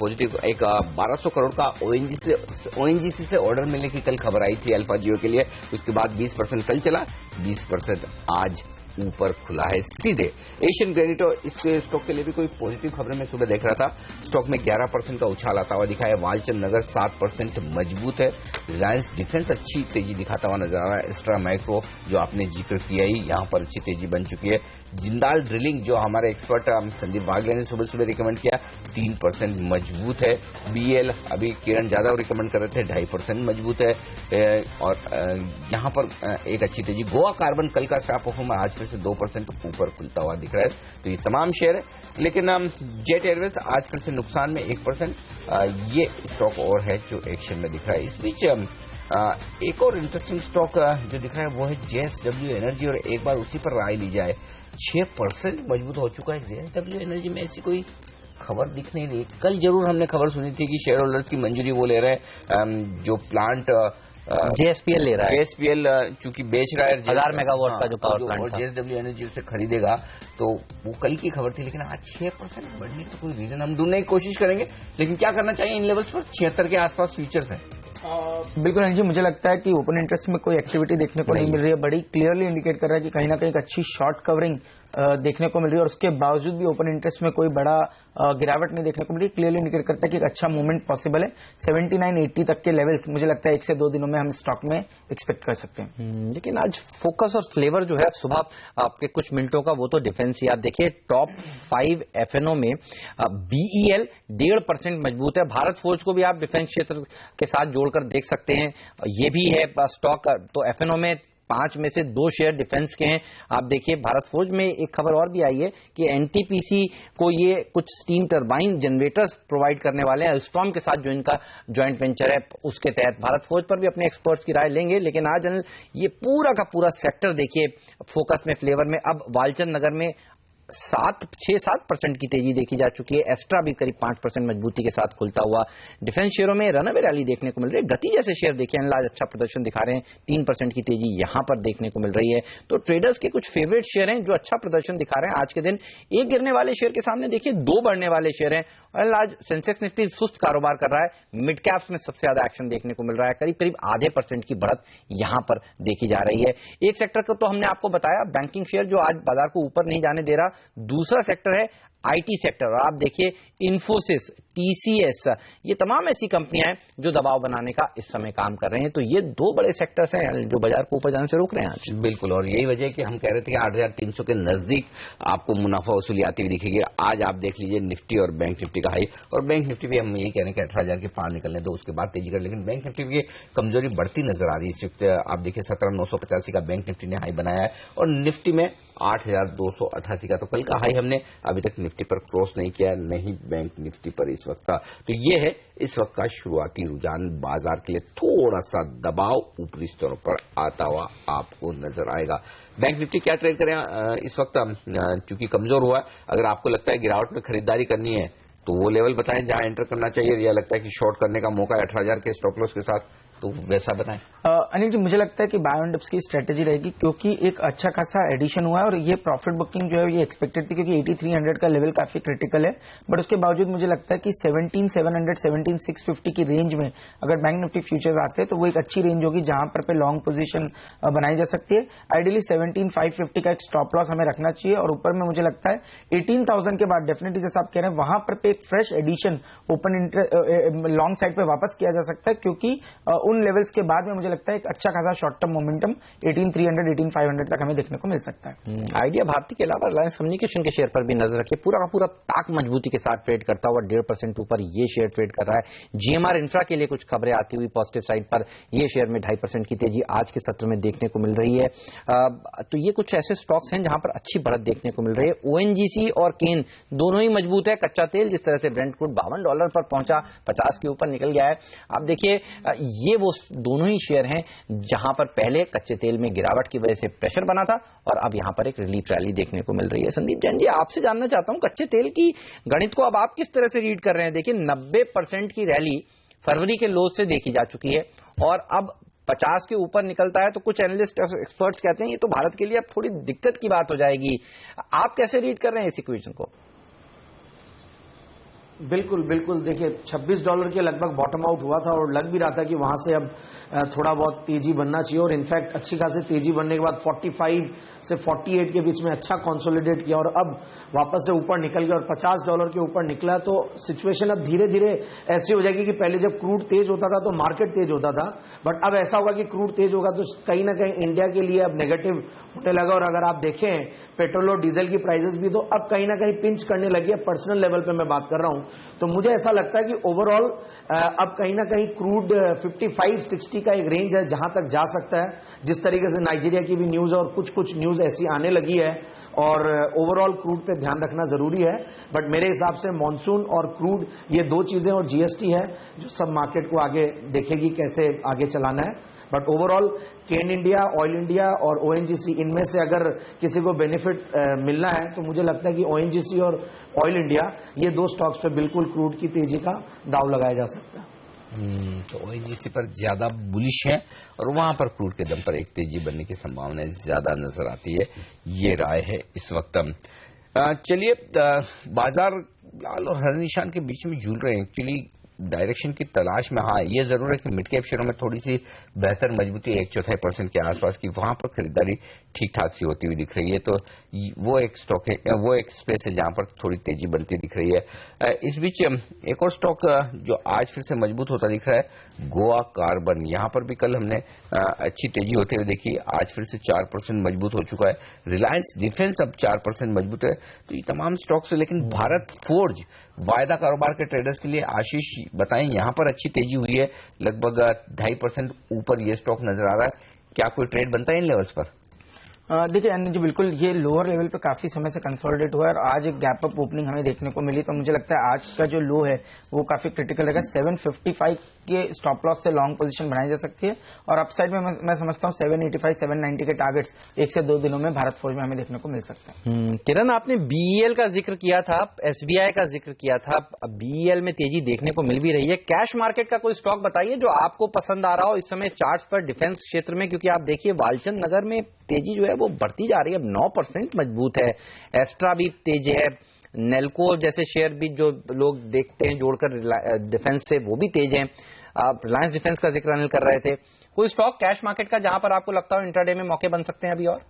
पॉजिटिव एक 1200 करोड़ का ओएनजीसी से ऑर्डर मिलने की कल खबर आई थी अल्फा जियो के लिए। उसके बाद 20% कल चला, 20% आज ऊपर खुला है सीधे। एशियन क्रेडिट इस स्टॉक के लिए भी कोई पॉजिटिव खबरें मैं सुबह देख रहा था। स्टॉक में 11% का उछाल आता हुआ दिखा है। वालचंद नगर 7% मजबूत है। रिलायंस डिफेंस अच्छी तेजी दिखाता हुआ नजर आ रहा है। एस्ट्रा माइक्रो जो आपने जिक्र किया ही, यहां पर अच्छी तेजी बन चुकी है। जिंदाल ड्रिलिंग जो हमारे एक्सपर्ट संदीप वागले ने सुबह सुबह रिकमेंड किया, 3% मजबूत है। बीएल अभी किरण यादव रिकमेंड कर रहे थे, 2.5% मजबूत है। और यहां पर एक अच्छी तेजी। गोवा कार्बन कल का स्टार परफॉर्मर आज से 2% ऊपर खुलता हुआ दिख रहा है। तो ये तमाम शेयर है। लेकिन जेट एयरवेज आज फिर से नुकसान में 1%। ये स्टॉक और है जो एक्शन में दिख रहा है। इस बीच एक और इंटरेस्टिंग स्टॉक जो दिख रहा है वो है जेएसडब्ल्यू एनर्जी, और एक बार उसी पर राय ली जाए, 6% मजबूत हो चुका है जेएसडब्ल्यू एनर्जी में। ऐसी कोई खबर दिख नहीं रही। कल जरूर हमने खबर सुनी थी कि शेयर होल्डर्स की मंजूरी वो ले रहे हैं जो प्लांट जेएसपीएल ले रहा है। जेएसपीएल चूंकि बेच रहा है 1000 मेगावाट का जो पावर प्लांट और जेएसडब्ल्यू एनर्जी उसे खरीदेगा, तो वो कल की खबर थी। लेकिन आज 6% बढ़ने का कोई रीजन हम ढूंढने की कोशिश करेंगे। लेकिन क्या करना चाहिए इन लेवल्स पर? 76 के आसपास फ्यूचर्स है। बिल्कुल जी, मुझे लगता है कि ओपन इंटरेस्ट में कोई एक्टिविटी देखने को नहीं मिल रही है। बड़ी क्लियरली इंडिकेट कर रहा है कि कहीं ना कहीं एक अच्छी शॉर्ट कवरिंग देखने को मिल रही है और उसके बावजूद भी ओपन इंटरेस्ट में कोई बड़ा गिरावट नहीं देखने को मिल रही। क्लियरली इंडिकेट करता है कि एक अच्छा मूवमेंट पॉसिबल है। 79-80 तक के लेवल्स मुझे लगता है 1 से 2 दिनों में हम स्टॉक में एक्सपेक्ट कर सकते हैं। लेकिन आज फोकस और फ्लेवर जो है सुबह आपके कुछ मिनटों का वो तो डिफेंस ही। आप देखिए टॉप 5 एफएनओ में बीईएल 1.5% मजबूत है। भारत फोर्ज को भी आप डिफेंस क्षेत्र के साथ जोड़कर देख सकते हैं, ये भी है स्टॉक। तो एफएनओ में 5 में से 2 शेयर डिफेंस के हैं। आप देखिए भारत फोर्ज में एक खबर और भी आई है कि एनटीपीसी को ये कुछ स्टीम टरबाइन जनरेटर्स प्रोवाइड करने वाले हैं अल्स्टॉम के साथ, जो इनका जॉइंट वेंचर है उसके तहत। भारत फोर्ज पर भी अपने एक्सपर्ट्स की राय लेंगे। लेकिन आज ये पूरा का पूरा सेक्टर देखिए फोकस में, फ्लेवर में। अब वालचंद नगर में 6-7% की तेजी देखी जा चुकी है। एस्ट्रा भी करीब 5% मजबूती के साथ खुलता हुआ। डिफेंस शेयरों में रनअवे रैली देखने को मिल रही है। गति जैसे शेयर देखिए आज अच्छा प्रदर्शन दिखा रहे हैं, 3% की तेजी यहां पर देखने को मिल रही है। तो ट्रेडर्स के कुछ फेवरेट शेयर हैं जो अच्छा प्रदर्शन दिखा रहे हैं आज के दिन। एक गिरने वाले शेयर के सामने देखिए 2 बढ़ने वाले शेयर हैं। और आज सेंसेक्स निफ्टी सुस्त कारोबार कर रहा है। मिड कैप्स में सबसे ज्यादा एक्शन देखने को मिल रहा है, करीब 0.5% की बढ़त यहां पर देखी जा रही है। एक सेक्टर को तो हमने आपको बताया, बैंकिंग शेयर जो आज बाजार को ऊपर नहीं जाने दे रहा। दूसरा सेक्टर है आईटी सेक्टर, और आप देखिए इन्फोसिस, टीसीएस, ये तमाम ऐसी कंपनियां हैं जो दबाव बनाने का इस समय काम कर रहे हैं। तो ये दो बड़े सेक्टर्स हैं जो बाजार को ऊपर जाने से रोक रहे हैं आज। बिल्कुल, और यही वजह है कि हम कह रहे थे कि 8,300 के नजदीक आपको मुनाफा वसूली आती हुई दिखेगी। आज आप देख लीजिए निफ्टी और बैंक निफ्टी का हाई, और बैंक निफ्टी भी हम यही कह रहे हैं कि 18,000 के पार निकलने दो, उसके बाद तेजी कर, लेकिन बैंक निफ्टी की कमजोरी बढ़ती नजर आ रही है इस वक्त। आप देखिए 17,985 का बैंक निफ्टी ने हाई बनाया है, और निफ्टी में 8,288 का तो कल का हाई हमने अभी तक निफ्टी पर क्रॉस नहीं किया, नहीं बैंक निफ्टी पर इस वक्त का। तो ये है इस वक्त का शुरुआती रुझान, बाजार के लिए थोड़ा सा दबाव ऊपरी स्तरों पर आता हुआ आपको नजर आएगा। बैंक निफ्टी क्या ट्रेड करें इस वक्त, चूंकि कमजोर हुआ है, अगर आपको लगता है गिरावट में खरीदारी करनी है तो वो लेवल बताएं जहां एंटर करना चाहिए, या लगता है कि शॉर्ट करने का मौका है 18,000 के स्टॉप लॉस के साथ, तो वैसा बताएं। अनिल जी, मुझे लगता है कि बाय ऑन डिप्स की स्ट्रेटेजी रहेगी, क्योंकि एक अच्छा खासा एडिशन हुआ है और ये प्रॉफिट बुकिंग जो है ये एक्सपेक्टेड थी, क्योंकि 8300 का लेवल काफी क्रिटिकल है। बट उसके बावजूद मुझे लगता है कि 17,700 17,650 की रेंज में अगर बैंक निफ्टी फ्यूचर्स आते हैं तो वो एक अच्छी रेंज होगी जहां पर पे लॉन्ग पोजीशन बनाई जा सकती है। आइडियली 17,550 का एक स्टॉप लॉस हमें रखना चाहिए, और ऊपर में मुझे लगता है 18,000 के बाद डेफिनेटली जैसा आप कह रहे हैं वहां पर पे एक fresh addition open long side पे वापस किया जा सकता है, क्योंकि उन लेवल्स के बाद में मुझे लगता है एक अच्छा खासा शॉर्ट टर्म मोमेंटम 18,300 18,500 तक हमें देखने को मिल सकता है। आइडिया भारती के अलावा रिलायंस कम्युनिकेशन के शेयर पर भी नजर रखिए, पूरा का पूरा ताक मजबूती के साथ ट्रेड करता हुआ 1.5% ऊपर ये शेयर ट्रेड कर रहा है। जीएमआर इंफ्रा के लिए कुछ खबरें आती हुई पॉजिटिव साइड पर, ये शेयर में 2.5% की तेजी आज के सत्र में देखने को मिल रही है। तो ये कुछ ऐसे स्टॉक्स हैं जहां पर अच्छी बढ़त देखने को मिल रही है। ओएनजीसी और केन दोनों ही मजबूत है। कच्चा तेल जिस तरह से ब्रेंट क्रूड $52 पर पहुंचा, 50 के ऊपर निकल गया है। आप देखिए ये वो दोनों ही शेयर हैं जहां पर पहले कच्चे तेल में गिरावट की वजह से प्रेशर बना था और अब यहां पर एक रिलीफ रैली देखने को मिल रही है। संदीप जैन जी, आपसे जानना चाहता हूं कच्चे तेल की गणित को अब आप किस तरह से रीड कर रहे हैं? देखिए 90% की रैली फरवरी के लो से देखी जा चुकी है और अब 50 के ऊपर निकलता है, तो कुछ एनालिस्ट एक्सपर्ट्स कहते हैं ये तो भारत के लिए अब थोड़ी दिक्कत की बात हो जाएगी। आप कैसे रीड कर रहे हैं इस इक्वेशन को? बिल्कुल बिल्कुल, देखिए $26 के लगभग बॉटम आउट हुआ था और लग भी रहा था कि वहां से अब थोड़ा बहुत तेजी बनना चाहिए, और इनफैक्ट अच्छी खासी तेजी बनने के बाद 45 से 48 के बीच में अच्छा कंसोलिडेट किया और अब वापस से ऊपर निकल गया और $50 के ऊपर निकला। तो सिचुएशन अब धीरे धीरे ऐसी हो जाएगी कि पहले जब क्रूड तेज होता था तो मार्केट तेज होता था, बट अब ऐसा होगा कि क्रूड तेज होगा तो कहीं ना कहीं इंडिया के लिए अब नेगेटिव होने लगा। और अगर आप देखें पेट्रोल और डीजल की प्राइसेस भी तो अब कहीं ना कहीं पिंच करने लगी है। पर्सनल लेवल पे मैं बात कर रहा हूं, तो मुझे ऐसा लगता है कि ओवरऑल अब कहीं ना कहीं क्रूड 55-60 का एक रेंज है जहां तक जा सकता है। जिस तरीके से नाइजीरिया की भी न्यूज और कुछ न्यूज ऐसी आने लगी है, और ओवरऑल क्रूड पे ध्यान रखना जरूरी है। बट मेरे हिसाब से मॉनसून और क्रूड ये दो चीजें और जीएसटी है जो सब मार्केट को आगे देखेगी कैसे आगे चलाना है। But overall Cairn India, Oil India और ओएनजीसी, इनमें से अगर किसी को बेनिफिट मिलना है तो मुझे लगता है कि ओएनजीसी और ऑयल इंडिया ये दो स्टॉक्स पे बिल्कुल क्रूड की तेजी का दाव लगाया जा सकता है। तो ओएनजीसी पर ज्यादा बुलिश है और वहां पर क्रूड के दम पर एक तेजी बनने की संभावना ज्यादा नजर आती है, ये राय है इस वक्त। चलिए, बाजार लाल और हरे निशान के बीच में झूल रहे हैं, एक्चुअली डायरेक्शन की तलाश में। हाँ, ये जरूर है कि मिड कैप शेयरों में थोड़ी सी बेहतर मजबूती 1/4% के आसपास की, वहां पर खरीदारी ठीक ठाक सी होती हुई दिख रही है। तो वो एक स्टॉक है, वो एक स्पेस है जहां पर थोड़ी तेजी बनती दिख रही है। इस बीच एक और स्टॉक जो आज फिर से मजबूत होता दिख रहा है, गोवा कार्बन। यहां पर भी कल हमने अच्छी तेजी होते हुए देखी, आज फिर से 4% मजबूत हो चुका है। रिलायंस डिफेंस अब 4% मजबूत है। तो ये तमाम स्टॉक्स है, लेकिन भारत फोर्ज वायदा कारोबार के ट्रेडर्स के लिए, आशीष बताएं, यहां पर अच्छी तेजी हुई है, लगभग 2.5% ऊपर ये स्टॉक नजर आ रहा है। क्या कोई ट्रेड बनता है इन लेवल्स पर? देखिए अनिल जी, बिल्कुल ये लोअर लेवल पे काफी समय से कंसोलिडेट हुआ है और आज एक गैप अप ओपनिंग हमें देखने को मिली। तो मुझे लगता है आज का जो लो है वो काफी क्रिटिकल रहेगा। 755 के स्टॉप लॉस से लॉन्ग पोजीशन बनाई जा सकती है और अपसाइड में मैं समझता हूँ 785 790 के टारगेट्स 1 से 2 दिनों में भारत फोर्ज में हमें देखने को मिल सकता है। किरण, आपने बीईएल का जिक्र किया था, एसबीआई का जिक्र किया था, बीईएल में तेजी देखने को मिल भी रही है। कैश मार्केट का कोई स्टॉक बताइए जो आपको पसंद आ रहा हो इस समय चार्ट्स पर डिफेंस क्षेत्र में, क्योंकि आप देखिए वालचंद नगर में तेजी जो है वो बढ़ती जा रही है, अब 9% मजबूत है। एस्ट्रा भी तेज है, नेल्को जैसे शेयर भी जो लोग देखते हैं जोड़कर डिफेंस से, वो भी तेज है। आप रिलायंस डिफेंस का जिक्र अनिल कर रहे थे। कोई स्टॉक कैश मार्केट का जहां पर आपको लगता हो इंट्राडे में मौके बन सकते हैं अभी? और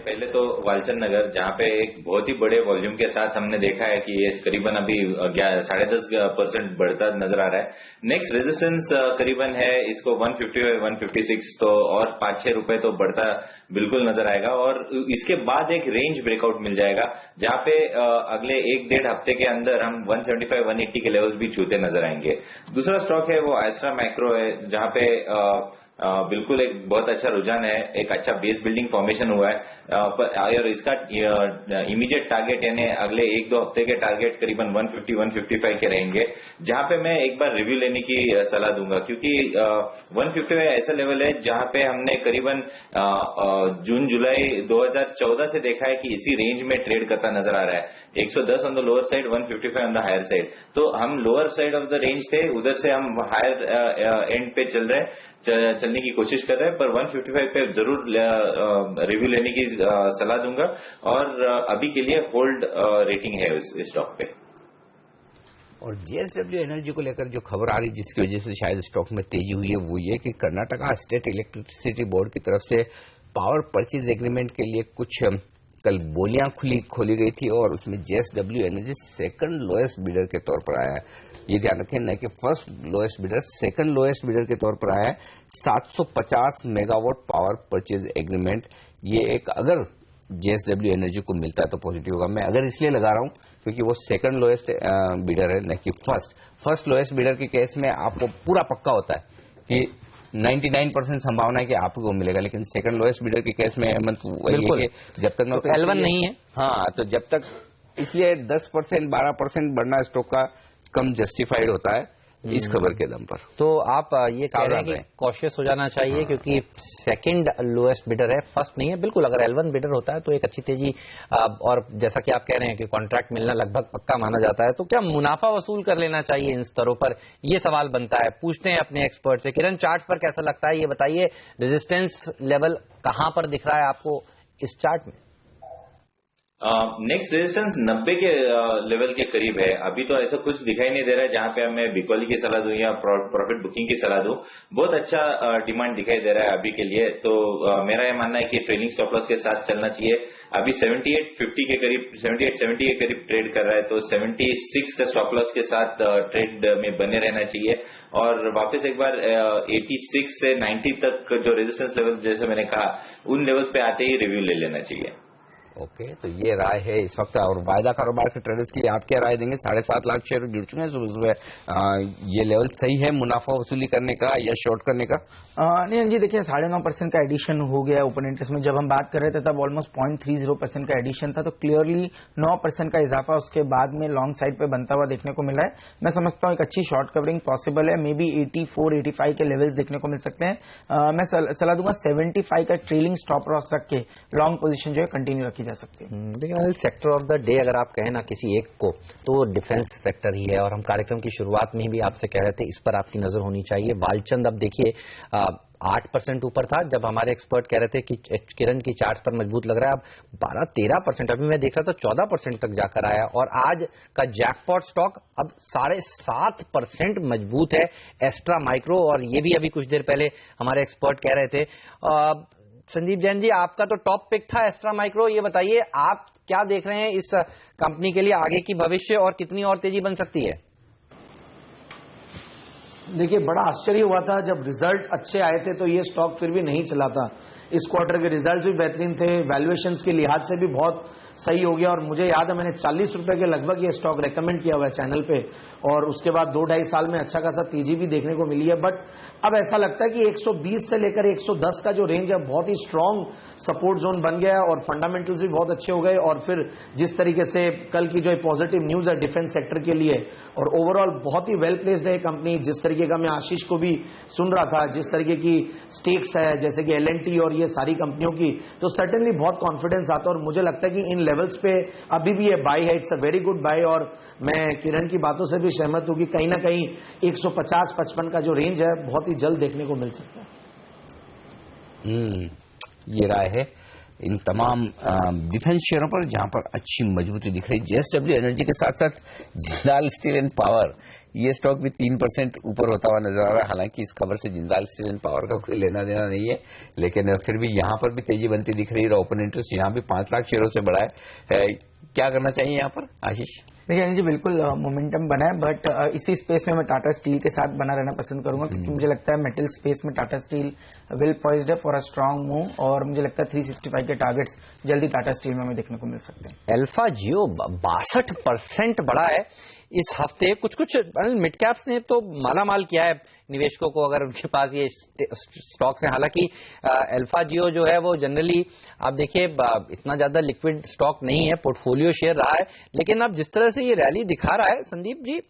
पहले तो वालचंद नगर, जहाँ पे एक बहुत ही बड़े वॉल्यूम के साथ हमने देखा है कि ये करीबन अभी 10.5% बढ़ता नजर आ रहा है। नेक्स्ट रेजिस्टेंस करीबन है इसको 150-156, तो और 5-6 रुपए तो बढ़ता बिल्कुल नजर आएगा, और इसके बाद एक रेंज ब्रेकआउट मिल जाएगा जहाँ पे अगले 1-1.5 हफ्ते के अंदर हम 175-180 के लेवल्स भी छूते नजर आएंगे। दूसरा स्टॉक है वो एस्ट्रा मैक्रो है, जहाँ पे बिल्कुल एक बहुत अच्छा रुझान है, एक अच्छा बेस बिल्डिंग फॉर्मेशन हुआ है, और इसका इमीडिएट टारगेट यानी अगले 1-2 हफ्ते के टारगेट करीबन 150-155 के रहेंगे, जहां पे मैं एक बार रिव्यू लेने की सलाह दूंगा, क्योंकि 155 ऐसा लेवल है जहां पे हमने करीबन जून जुलाई 2014 से देखा है कि इसी रेंज में ट्रेड करता नजर आ रहा है। 110 on the lower side, 155 on the higher side, तो हम lower side of the range थे, उधर से हम हायर एंड पे चलने की कोशिश कर रहे हैं, पर 155 पे जरूर रिव्यू लेने की सलाह दूंगा, और अभी के लिए होल्ड रेटिंग है इस स्टॉक पे। और जेएसडब्ल्यू एनर्जी को लेकर जो खबर आ रही जिसकी वजह से शायद स्टॉक में तेजी हुई है वो ये कि कर्नाटका स्टेट इलेक्ट्रिसिटी बोर्ड की तरफ से पावर परचेज एग्रीमेंट के लिए कुछ कल बोलियां खोली गई थी, और उसमें JSW energy second lowest bidder के तौर पर आया है। ये ध्यान रखें, न कि first lowest bidder, second lowest bidder के तौर पर आया है। 750 मेगावाट पावर परचेज एग्रीमेंट, ये एक अगर जेएसडब्ल्यू एनर्जी को मिलता है तो पॉजिटिव होगा। मैं अगर इसलिए लगा रहा हूं क्योंकि वो सेकंड लोएस्ट बिडर है, न कि फर्स्ट लोएस्ट बिडर के केस में आपको पूरा पक्का होता है कि 99% संभावना है कि आपको मिलेगा, लेकिन सेकंड लोएस्ट बिडर के केस में बिल्कुल जब तक तो L1 नहीं है, हाँ, तो जब तक इसलिए 10% 12% बढ़ना स्टॉक का कम जस्टिफाइड होता है इस खबर के दम पर। तो आप ये कह रहे हैं कि कॉशियस हो जाना चाहिए क्योंकि सेकंड लोएस्ट बिडर है, फर्स्ट नहीं है। बिल्कुल, अगर L1 बिडर होता है तो एक अच्छी तेजी, और जैसा कि आप कह रहे हैं कि कॉन्ट्रैक्ट मिलना लगभग पक्का माना जाता है, तो क्या मुनाफा वसूल कर लेना चाहिए इन स्तरों पर? ये सवाल बनता है। पूछते हैं अपने एक्सपर्ट से। किरण, चार्ट पर कैसा लगता है ये बताइए, रेजिस्टेंस लेवल कहां पर दिख रहा है आपको इस चार्ट में? नेक्स्ट रेजिस्टेंस 90 के लेवल के करीब है। अभी तो ऐसा कुछ दिखाई नहीं दे रहा है जहां पे मैं बिकॉली की सलाह दूं या प्रॉफिट बुकिंग की सलाह दूं। बहुत अच्छा डिमांड दिखाई दे रहा है अभी के लिए, तो मेरा यह मानना है कि ट्रेलिंग स्टॉप लॉस के साथ चलना चाहिए। अभी 78.50 के करीब, 78.70 के करीब ट्रेड कर रहा है, तो 76 का स्टॉप लॉस के साथ ट्रेड में बने रहना चाहिए, और वापस एक बार 86 से 90 तक जो रेजिस्टेंस लेवल जैसे मैंने कहा उन लेवल्स पे आते ही रिव्यू ले लेना चाहिए। ओके, तो ये राय है इस वक्त। और वायदा कारोबार के ट्रेडर्स के लिए आप क्या राय देंगे? 7.5 लाख शेयर जुड़ चुके हैं सुबह। ये लेवल सही है मुनाफा वसूली करने का या शॉर्ट करने का? नहीं जी, देखिए 9.5% का एडिशन हो गया ओपन इंटरेस्ट में। जब हम बात कर रहे थे तब ऑलमोस्ट 0.30% का एडिशन था, तो क्लियरली 9% का इजाफा उसके बाद में लॉन्ग साइड पे बनता हुआ देखने को मिला है। मैं समझता हूं एक अच्छी शॉर्ट कवरिंग पॉसिबल है, मे बी 84-85 के लेवल्स देखने को मिल सकते हैं। मैं सलाह दूंगा 75 का ट्रेलिंग स्टॉप लॉस रख के लॉन्ग पोजीशन जो है कंटिन्यू रखी जा सकती है। देखिए, सेक्टर ऑफ द डे अगर आप कहें ना किसी एक को, तो डिफेंस सेक्टर ही है, और हम कार्यक्रम की शुरुआत में भी आपसे कह रहे थे इस पर आपकी नजर होनी चाहिए। वालचंद अब देखिए 8% ऊपर था जब हमारे एक्सपर्ट कह रहे थे कि किरण की चार्ट पर मजबूत लग रहा है, अब 12-13%, अभी मैं देख रहा था 14% तक जाकर आया, और आज का जैकपॉट स्टॉक अब 7.5% मजबूत है, एस्ट्रा माइक्रो। और ये भी अभी कुछ देर पहले हमारे एक्सपर्ट कह रहे थे। संदीप जैन जी, आपका तो टॉप पिक था एस्ट्रा माइक्रो, ये बताइए आप क्या देख रहे हैं इस कंपनी के लिए आगे की भविष्य, और कितनी और तेजी बन सकती है? देखिए, बड़ा आश्चर्य हुआ था जब रिजल्ट अच्छे आए थे तो ये स्टॉक फिर भी नहीं चला था। इस क्वार्टर के रिजल्ट्स भी बेहतरीन थे, वैल्यूएशंस के लिहाज से भी बहुत सही हो गया, और मुझे याद है मैंने 40 रुपए के लगभग ये स्टॉक रेकमेंड किया हुआ है चैनल पे, और उसके बाद 2-2.5 साल में अच्छा खासा तेजी भी देखने को मिली है। बट अब ऐसा लगता है कि 120 से लेकर 110 का जो रेंज है बहुत ही स्ट्रांग सपोर्ट जोन बन गया है, और फंडामेंटल्स भी बहुत अच्छे हो गए। और फिर जिस तरीके से कल की जो पॉजिटिव न्यूज है डिफेंस सेक्टर के लिए, और ओवरऑल बहुत ही वेल प्लेस्ड है कंपनी। जिस तरीके का मैं आशीष को भी सुन रहा था, जिस तरीके की स्टेक्स है जैसे कि L&T और ये सारी कंपनियों की, तो सर्टेनली बहुत कॉन्फिडेंस आता है, और मुझे लगता है कि इन लेवल्स पे अभी भी ये बाय है, it's a very good buy. और मैं किरण की बातों से भी सहमत हूं कि कहीं ना कहीं 150-55 का जो रेंज है बहुत ही जल्द देखने को मिल सकता है। ये राय है इन तमाम डिफेंस शेयरों पर जहां पर अच्छी मजबूती दिख रही। जेएसडब्ल्यू एनर्जी के साथ साथ जिंदाल स्टील एंड पावर, ये स्टॉक भी 3% ऊपर होता हुआ नजर आ रहा है। हालांकि इस खबर से जिंदाल स्टील एंड पावर का कोई लेना देना नहीं है, लेकिन फिर भी यहाँ पर भी तेजी बनती दिख रही है। ओपन इंटरेस्ट यहाँ भी 5 लाख शेयरों से बढ़ा है। क्या करना चाहिए यहाँ पर आशीष? देखिए अनिल जी, बिल्कुल मोमेंटम बना है, बट इसी स्पेस में मैं टाटा स्टील के साथ बना रहना पसंद करूंगा, क्योंकि मुझे लगता है मेटल स्पेस में टाटा स्टील वेल पॉइज्ड है फॉर अ स्ट्रांग मूव, और मुझे लगता है 365 के टारगेट्स जल्दी टाटा स्टील में हमें देखने को मिल सकते हैं। अल्फा जियो 62% बढ़ा है इस हफ्ते। कुछ मिड कैप्स ने तो मालामाल किया है निवेशकों को, अगर उनके पास ये स्टॉक्स हैं। हालांकि अल्फा जियो जो है वो जनरली आप देखिए इतना ज्यादा लिक्विड स्टॉक नहीं है, पोर्टफोलियो शेयर रहा है, लेकिन अब जिस तरह से ये रैली दिखा रहा है, संदीप जी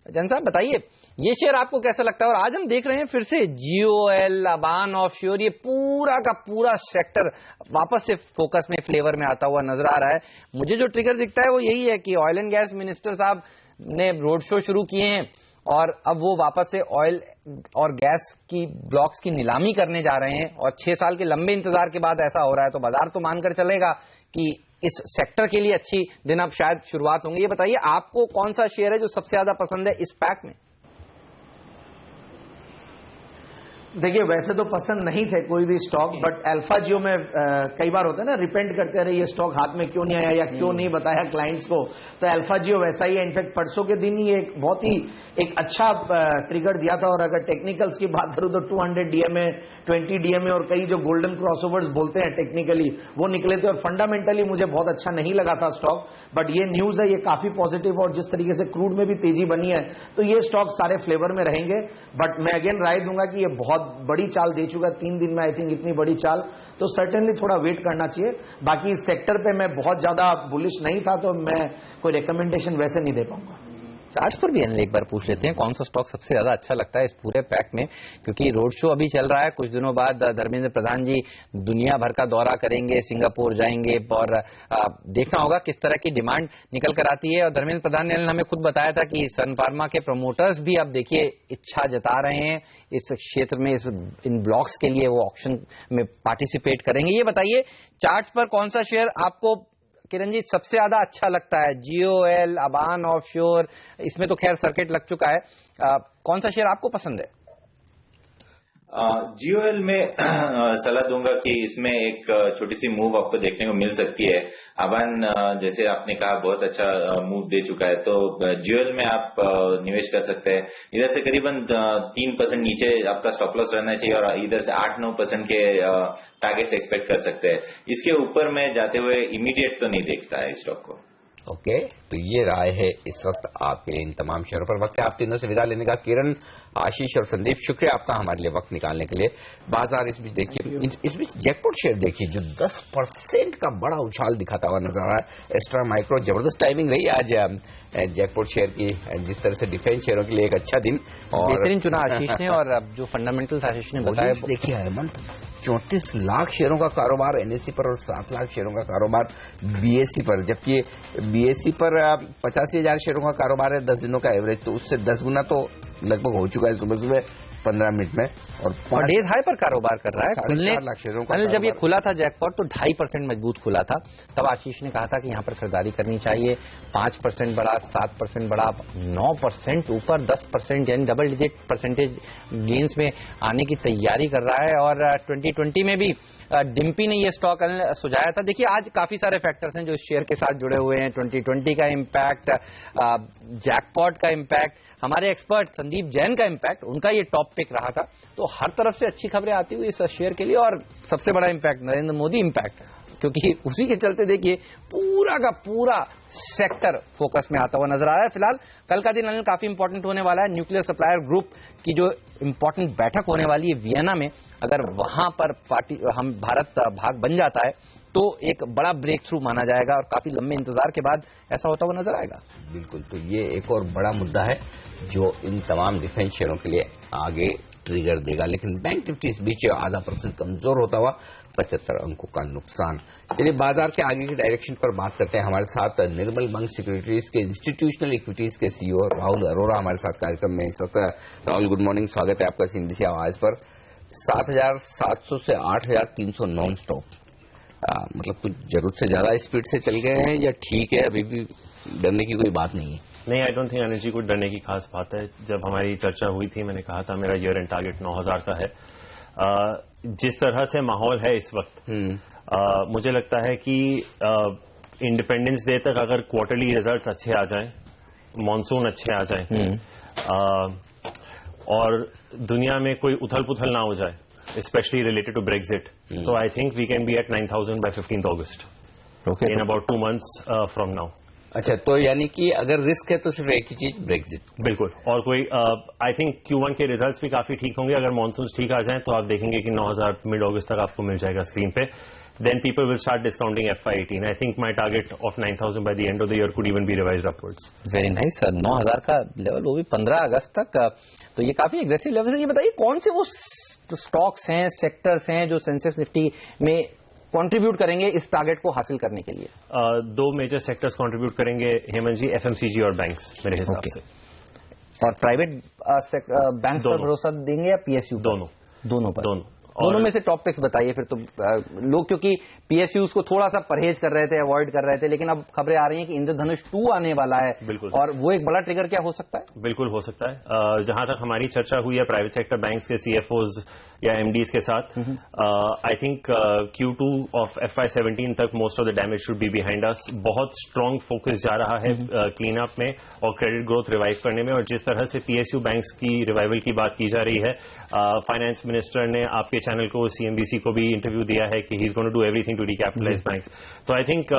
जैन साहब बताइए ये शेयर आपको कैसा लगता है? और आज हम देख रहे हैं फिर से जियोएल, अबान ऑफशोर, ये पूरा का पूरा सेक्टर वापस से फोकस में, फ्लेवर में आता हुआ नजर आ रहा है। मुझे जो ट्रिगर दिखता है वो यही है कि ऑयल एंड गैस मिनिस्टर साहब ने रोड शो शुरू किए हैं और अब वो वापस से ऑयल और गैस की ब्लॉक्स की नीलामी करने जा रहे हैं, और 6 साल के लंबे इंतजार के बाद ऐसा हो रहा है, तो बाजार तो मानकर चलेगा कि इस सेक्टर के लिए अच्छी दिन अब शायद शुरुआत होंगी। ये बताइए आपको कौन सा शेयर है जो सबसे ज्यादा पसंद है इस पैक में? देखिए वैसे तो पसंद नहीं थे कोई भी स्टॉक, बट अल्फा जियो में कई बार होता है ना, रिपेंड करते रहे ये स्टॉक हाथ में क्यों नहीं आया या क्यों नहीं बताया क्लाइंट्स को, तो अल्फा जियो वैसा ही है। इनफैक्ट परसों के दिन ही एक बहुत ही एक अच्छा ट्रिगर दिया था, और अगर टेक्निकल्स की बात करूं तो 200 डीएमए, 20 डीएमए और कई जो गोल्डन क्रॉसओवर्स बोलते हैं टेक्निकली वो निकले थे, और फंडामेंटली मुझे बहुत अच्छा नहीं लगा था स्टॉक। बट ये न्यूज है, ये काफी पॉजिटिव, और जिस तरीके से क्रूड में भी तेजी बनी है तो ये स्टॉक सारे फ्लेवर में रहेंगे। बट मैं अगेन राय दूंगा कि ये बहुत बड़ी चाल दे चुका है 3 दिन में, आई थिंक इतनी बड़ी चाल, तो सर्टेनली थोड़ा वेट करना चाहिए। बाकी इस सेक्टर पे मैं बहुत ज्यादा बुलिश नहीं था, तो मैं कोई रिकमेंडेशन वैसे नहीं दे पाऊंगा। आज पर भी एक बार पूछ लेते हैं कौन सा स्टॉक सबसे ज्यादा अच्छा लगता है इस पूरे पैक में, क्योंकि रोड शो अभी चल रहा है। कुछ दिनों बाद धर्मेंद्र प्रधान जी दुनिया भर का दौरा करेंगे, सिंगापुर जाएंगे, और देखना होगा किस तरह की डिमांड निकल कर आती है। और धर्मेंद्र प्रधान ने हमें खुद बताया था कि सन फार्मा के प्रमोटर्स भी अब देखिए इच्छा जता रहे हैं इस क्षेत्र में, इन ब्लॉक्स के लिए वो ऑक्शन में पार्टिसिपेट करेंगे। ये बताइए चार्ट्स पर कौन सा शेयर आपको किरणजीत सबसे ज्यादा अच्छा लगता है? जियोएल, अबान ऑफशोर, इसमें तो खैर सर्किट लग चुका है, कौन सा शेयर आपको पसंद है? जियोएल में सलाह दूंगा कि इसमें एक छोटी सी मूव आपको देखने को मिल सकती है। अबान जैसे आपने कहा बहुत अच्छा मूव दे चुका है, तो जियोएल में आप निवेश कर सकते हैं। इधर से करीबन 3% नीचे आपका स्टॉप लॉस रहना चाहिए, और इधर से 8-9% के टारगेट्स एक्सपेक्ट कर सकते हैं। इसके ऊपर में जाते हुए इमीडिएट तो नहीं देखता है स्टॉक को। ओके, तो ये राय है इस वक्त आपके इन तमाम शेयरों पर। वक्त है आप तीनों से विदा लेने का। किरण, आशीष और संदीप, शुक्रिया आपका हमारे लिए वक्त निकालने के लिए। बाजार इस बीच देखिए, इस बीच जैकपॉट शेयर देखिए जो 10% का बड़ा उछाल दिखाता हुआ नजर आ रहा है। एस्ट्रा माइक्रो, जबरदस्त टाइमिंग रही आज जैकपॉट शेयर की, जिस तरह से डिफेंस शेयरों के लिए एक अच्छा दिन और बेहतरीन चुना आशीष ने। और अब जो फंडामेंटल्स आशीष ने बताया देखिए हेमंत, 34 लाख शेयरों का कारोबार एनएससी पर और 7 लाख शेयरों का कारोबार बीएससी पर, जबकि बीएससी पर 85,000 शेयरों का कारोबार है 10 दिनों का एवरेज, तो उससे 10 गुना तो लगभग हो चुका है सुबह 15 मिनट में। और डेज हाई पर कारोबार कर रहा है। 4.5 लाख शेयरों का जब ये खुला था जैकपॉट तो 2.5% मजबूत खुला था, तब आशीष ने कहा था कि यहाँ पर खरीदारी करनी चाहिए। 5% बढ़ा, 7% बढ़ा, 9% ऊपर, 10% यानी डबल डिजिट परसेंटेज गेन्स में आने की तैयारी कर रहा है। और 2020 में भी डिम्पी ने ये स्टॉक सुझाया था। देखिए आज काफी सारे फैक्टर्स हैं जो इस शेयर के साथ जुड़े हुए हैं। 2020 का इम्पैक्ट, जैकपॉट का इम्पैक्ट, हमारे एक्सपर्ट संदीप जैन का इम्पैक्ट, उनका ये टॉप पिक रहा था। तो हर तरफ से अच्छी खबरें आती हुई इस शेयर के लिए। और सबसे बड़ा इम्पैक्ट नरेंद्र मोदी इम्पैक्ट, क्योंकि उसी के चलते देखिए पूरा का पूरा सेक्टर फोकस में आता हुआ नजर आ रहा है। फिलहाल कल का दिन अनिल काफी इंपॉर्टेंट होने वाला है। न्यूक्लियर सप्लायर ग्रुप की जो इंपॉर्टेंट बैठक होने वाली है वियना में, अगर वहां पर भारत भाग बन जाता है तो एक बड़ा ब्रेक थ्रू माना जाएगा, और काफी लंबे इंतजार के बाद ऐसा होता हुआ नजर आएगा। बिल्कुल, तो ये एक और बड़ा मुद्दा है जो इन तमाम डिफेंस शेयरों के लिए आगे ट्रिगर देगा। लेकिन बैंक निफ्टी इस बीच 0.5% कमजोर होता हुआ 75 अंकों का नुकसान। चलिए बाजार के आगे की डायरेक्शन पर बात करते हैं। हमारे साथ निर्मल बंग सिक्योरिटीज के इंस्टीट्यूशनल इक्विटीज के सीईओ राहुल अरोड़ा हमारे साथ कार्यक्रम में इस वक्त। राहुल, गुड मॉर्निंग, स्वागत है आपका सीएनबीसी आवाज पर। 7,700 से 8,309 स्टॉक, मतलब कुछ जरूरत से ज्यादा स्पीड से चल गए हैं या ठीक है, अभी भी डरने की कोई बात नहीं है? नहीं, आई डोंट थिंक एनर्जी को डरने की खास बात है। जब हमारी चर्चा हुई थी, मैंने कहा था मेरा ईयर एंड टारगेट 9,000 का है। जिस तरह से माहौल है इस वक्त, मुझे लगता है कि इंडिपेंडेंस डे तक अगर क्वार्टरली रिजल्ट्स अच्छे आ जाएं, मॉनसून अच्छे आ जाएं, और दुनिया में कोई उथल पुथल ना हो जाए, स्पेशली रिलेटेड टू ब्रेक्जिट, तो I think we can be at 9,000 by 15th August, in about 2 months from now. अच्छा, तो यानी कि अगर रिस्क है तो सिर्फ एक ही चीज, ब्रेक्जिट। बिल्कुल, और कोई आई थिंक Q1 के रिजल्ट्स भी काफी ठीक होंगे। अगर मॉनसून ठीक आ जाए तो आप देखेंगे कि 9,000 मिड अगस्त तक आपको मिल जाएगा स्क्रीन पे। Then people will start discounting FY18। I think my target of 9,000 by the end of the year could even be revised upwards. Very nice sir, 9,000 का लेवल, वो भी 15 अगस्त तक, तो ये काफी एग्रेसिव लेवल है। ये बताइए कौन से वो स्टॉक्स हैं, सेक्टर्स हैं जो सेंसेक्स निफ्टी में कंट्रीब्यूट करेंगे इस टारगेट को हासिल करने के लिए? 2 मेजर सेक्टर्स कंट्रीब्यूट करेंगे हेमंत जी, FMCG और बैंक्स मेरे हिसाब से। और प्राइवेट बैंक्स पर भरोसा देंगे या PSU? दोनों पर। दोनों में से टॉप पिक्स बताइए फिर। तो लोग क्योंकि PSUs को थोड़ा सा परहेज कर रहे थे, अवॉइड कर रहे थे, लेकिन अब खबरें आ रही हैं कि इंद्रधनुष 2 आने वाला है। बिल्कुल, और वो एक बड़ा ट्रिगर क्या हो सकता है? बिल्कुल हो सकता है। जहां तक हमारी चर्चा हुई है प्राइवेट सेक्टर बैंक्स के CFOs या MDs के साथ, I think Q2 of FY17 तक most of the damage should be behind us. बहुत स्ट्रांग फोकस जा रहा है क्लीन अप में और क्रेडिट ग्रोथ रिवाइव करने में। और जिस तरह से PSU बैंक्स की रिवाइवल की बात की जा रही है, फाइनेंस मिनिस्टर ने आपके चैनल को, CNBC को भी इंटरव्यू दिया है कि he is going to do everything to recapitalise banks. तो I think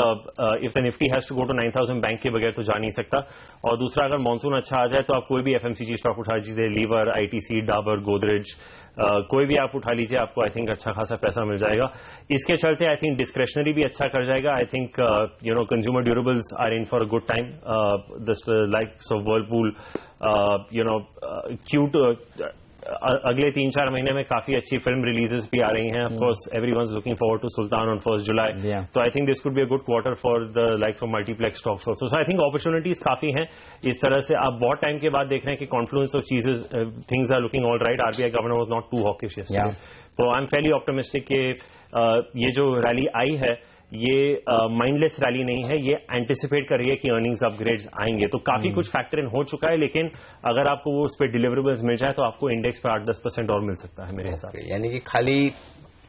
if the Nifty has to go to 9,000 bank के बगैर तो जा नहीं सकता। और दूसरा, अगर मानसून अच्छा आ जाए तो आप कोई भी FMCG स्टॉक उठा लीजिए, लीवर, ITC, डाबर, गोदरेज, कोई भी आप उठा लीजिए, आपको आई थिंक अच्छा खासा पैसा मिल जाएगा। इसके चलते आई थिंक डिस्क्रेशनरी भी अच्छा कर जाएगा। I think consumer durables are in for a good time, likes of Whirlpool, अगले 3-4 महीने में काफी अच्छी फिल्म रिलीजेस भी आ रही हैं। Of course everyone's looking forward to Sultan on 1 July. तो I think this could be a good quarter for the likes of multiplex stocks also. So I think opportunities काफी हैं। इस तरह से आप बहुत टाइम के बाद देख रहे हैं कि कॉन्फ्लुएंस ऑफ चीजेस, things are looking all right. RBI governor was not too hawkish yesterday. तो आई एम फेयरली ऑप्टिमिस्टिक कि ये जो रैली आई है ये माइंडलेस रैली नहीं है, ये एंटिसिपेट कर रही है कि अर्निंग्स अपग्रेड्स आएंगे। तो काफी कुछ फैक्टर इन हो चुका है, लेकिन अगर आपको वो उस पर डिलीवरेबल्स मिल जाए तो आपको इंडेक्स पर 8-10% और मिल सकता है मेरे हिसाब से। यानी कि खाली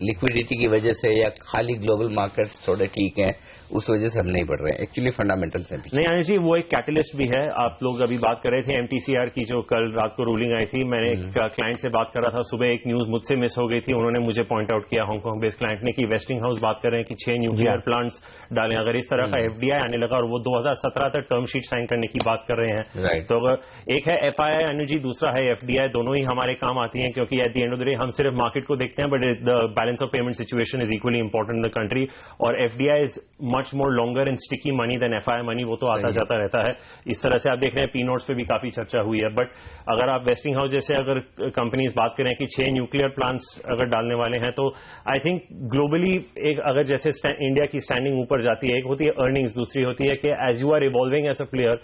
लिक्विडिटी की वजह से या खाली ग्लोबल मार्केट्स थोड़े ठीक हैं उस वजह से हम नहीं बढ़ रहे हैं, एक्चुअली फंडामेंटल्स हैं। नहीं अनिल जी, वो एक कैटलिस्ट भी है। आप लोग अभी बात कर रहे थे MTCR की, जो कल रात को रूलिंग आई थी। मैंने एक क्लाइंट से बात कर रहा था सुबह, एक न्यूज मुझसे मिस हो गई थी, उन्होंने मुझे पॉइंट आउट किया, हांगकांग बेस्ड क्लाइंट ने, कि वेस्टिंग हाउस बात कर रहे हैं कि 6 न्यूक्लियर प्लांट्स डालें। अगर इस तरह का FDI आने लगा, और वो 2017 तक टर्म शीट साइन करने की बात कर रहे हैं, तो अगर एक है FII अनिल जी, दूसरा है FDI, दोनों ही हमारे काम आती हैं, क्योंकि at the end of the day हम सिर्फ मार्केट को देखते हैं, but the balance of payment situation is equally important in the country. और FDI is much more longer and sticky money than FII money, वो तो आता जाता रहता है। इस तरह से आप देख रहे हैं P नोट्स पे भी काफी चर्चा हुई है। बट अगर आप वेस्टिंग हाउस जैसे अगर कंपनीज बात करें कि 6 न्यूक्लियर प्लांट्स अगर डालने वाले हैं, तो आई थिंक ग्लोबली एक अगर जैसे इंडिया की स्टैंडिंग ऊपर जाती है, एक होती है अर्निंग्स, दूसरी होती है कि as you are evolving as a player,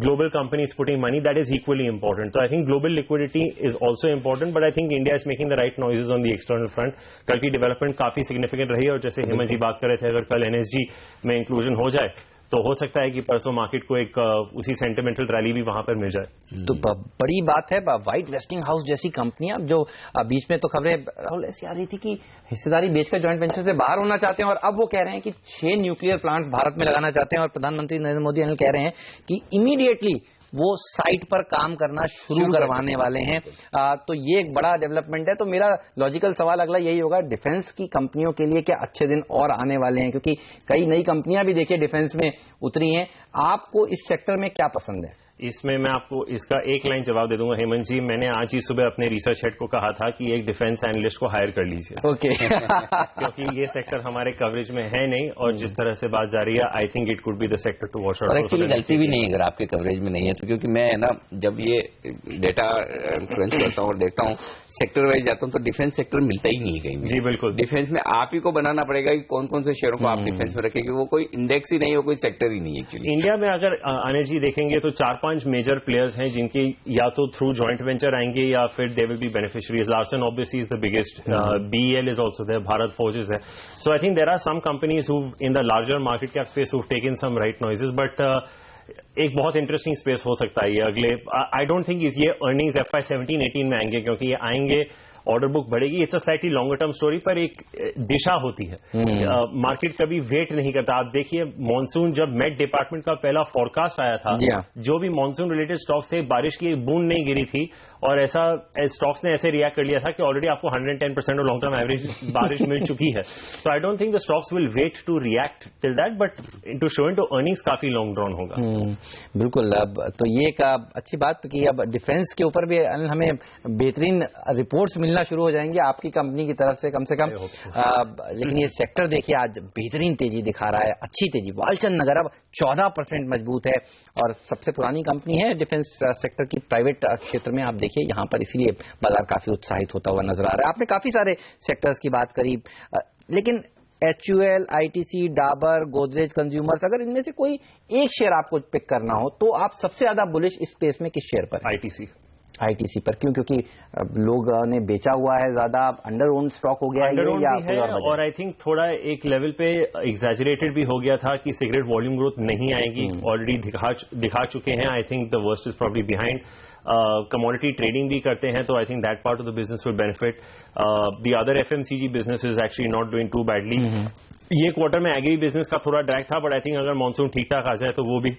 global companies putting money, that is equally important. तो I think global liquidity is also important, but I think India is making the right noises on the external front. कल की development काफी significant रही, और जैसे हेमंत जी बात कर रहे थे, अगर कल NSG में इंक्लूजन हो जाए तो हो सकता है कि परसों मार्केट को एक उसी सेंटिमेंटल रैली भी वहां पर मिल जाए। तो बड़ी बात है, व्हाइट वेस्टिंग हाउस जैसी कंपनियां जो बीच में तो खबरें राहुल ऐसी आ रही थी कि हिस्सेदारी बेचकर जॉइंट वेंचर से बाहर होना चाहते हैं, और अब वो कह रहे हैं कि 6 न्यूक्लियर प्लांट्स भारत में लगाना चाहते हैं। और प्रधानमंत्री नरेंद्र मोदी कह रहे हैं कि इमीडिएटली वो साइट पर काम करना शुरू करवाने वाले हैं। तो ये एक बड़ा डेवलपमेंट है। तो मेरा लॉजिकल सवाल अगला यही होगा, डिफेंस की कंपनियों के लिए क्या अच्छे दिन और आने वाले हैं? क्योंकि कई नई कंपनियां भी देखिए डिफेंस में उतरी हैं। आपको इस सेक्टर में क्या पसंद है? इसमें मैं आपको इसका एक लाइन जवाब दे दूंगा हेमंत जी। मैंने आज ही सुबह अपने रिसर्च हेड को कहा था कि एक डिफेंस एनालिस्ट को हायर कर लीजिए। ओके क्योंकि ये सेक्टर हमारे कवरेज में है नहीं, और जिस तरह से बात जा रही है, I think it could be the sector to watch out. Actually गलती भी नहीं अगर आपके कवरेज में नहीं है तो, क्योंकि मैं ना जब ये डेटा इन्फ्लुएंस करता हूँ और देखता हूँ सेक्टर वाइज जाता हूँ, तो डिफेंस सेक्टर मिलता ही नहीं है कहीं। जी बिल्कुल, डिफेंस में आप ही को बनाना पड़ेगा कि कौन कौन से शेयरों को आप डिफेंस में रखेंगे। वो कोई इंडेक्स ही नहीं हो, कोई सेक्टर ही नहीं है एक्चुअली। इंडिया में अगर अनिल जी देखेंगे तो 4-5 मेजर प्लेयर्स हैं जिनके या तो थ्रू जॉइंट वेंचर आएंगे या फिर they will be beneficiaries. Larsen obviously is the biggest, BEL is also there, Bharat forges है। So I think there are some companies who in the larger market cap space who taken some right noises, but एक बहुत interesting space हो सकता है ये अगले, I don't think ये earnings FY 17-18 में आएंगे, क्योंकि ये आएंगे, ऑर्डर बुक बढ़ेगी, it's a slightly longer term story, पर एक दिशा होती है। मार्केट कभी वेट नहीं करता। आप देखिए मॉनसून, जब मेट डिपार्टमेंट का पहला फोरकास्ट आया था, जो भी मॉनसून रिलेटेड स्टॉक्स थे, बारिश की एक बूंद नहीं गिरी थी, और ऐसा स्टॉक्स ने ऐसे रिएक्ट कर लिया था कि ऑलरेडी आपको 110% लॉन्ग टर्म एवरेज बारिश मिल चुकी है। तो I don't think the stocks will wait to react till that, but to show into earnings काफी लॉन्ग ड्रॉन होगा। बिल्कुल। अब तो ये एक अच्छी बात कि अब डिफेंस के ऊपर भी हमें बेहतरीन रिपोर्ट्स मिलना शुरू हो जाएंगे आपकी कंपनी की तरफ से, कम से कम। लेकिन ये सेक्टर देखिए आज बेहतरीन तेजी दिखा रहा है, अच्छी तेजी। वालचंद नगर अब 14% मजबूत है और सबसे पुरानी कंपनी है डिफेंस सेक्टर की प्राइवेट क्षेत्र में। आप देखिए यहाँ पर, इसीलिए बाजार काफी उत्साहित होता हुआ नजर आ रहा है। आपने काफी सारे सेक्टर्स की बात करी, लेकिन HUL, ITC, Dabur, Godrej consumers, अगर इनमें से कोई एक शेयर आपको पिक करना हो तो आप सबसे ज्यादा बुलिश इस स्पेस में किस शेयर पर? ITC पर। क्यों? क्योंकि लोगों ने बेचा हुआ है, ज्यादा अंडर ओन स्टॉक हो गया है, और आई थिंक थोड़ा एक लेवल पे एग्जैजरेटेड भी हो गया था कि सिगरेट वॉल्यूम ग्रोथ नहीं आएगी, ऑलरेडी दिखा चुके हैं। I think the worst is probably behind. Commodity trading भी करते हैं, तो I think that part of the business will benefit. The other FMCG business is actually not doing too badly. ये क्वार्टर में एग्री बिजनेस का थोड़ा drag था, but I think अगर मानसून ठीक ठाक आ जाए तो वो भी,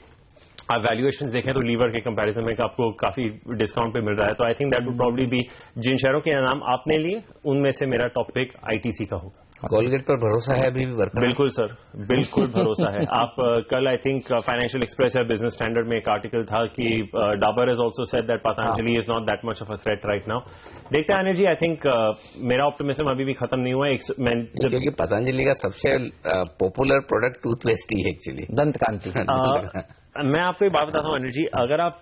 आप वैल्यूएशंस देखें तो लीवर के कंपैरिजन में आपको काफी डिस्काउंट पे मिल रहा है। तो I think that would probably be, जिन शेयरों के नाम आपने लिए उनमें से मेरा टॉप पिक ITC का होगा। कोलगेट पर भरोसा है अभी भी बरकरार? बिल्कुल सर, बिल्कुल भरोसा है। आप कल आई थिंक फाइनेंशियल एक्सप्रेस या बिजनेस स्टैंडर्ड में एक आर्टिकल था कि Dabur has also said that Patanjali is not that much of a threat right now. देखते हैं एनर्जी, आई थिंक मेरा ऑप्टिमिज्म अभी भी खत्म नहीं हुआ है। क्योंकि पतंजलि का सबसे पॉपुलर प्रोडक्ट टूथपेस्ट ही है एक्चुअली, दंत कांति। मैं आपको एक बात बताता हूँ एनर्जी, अगर आप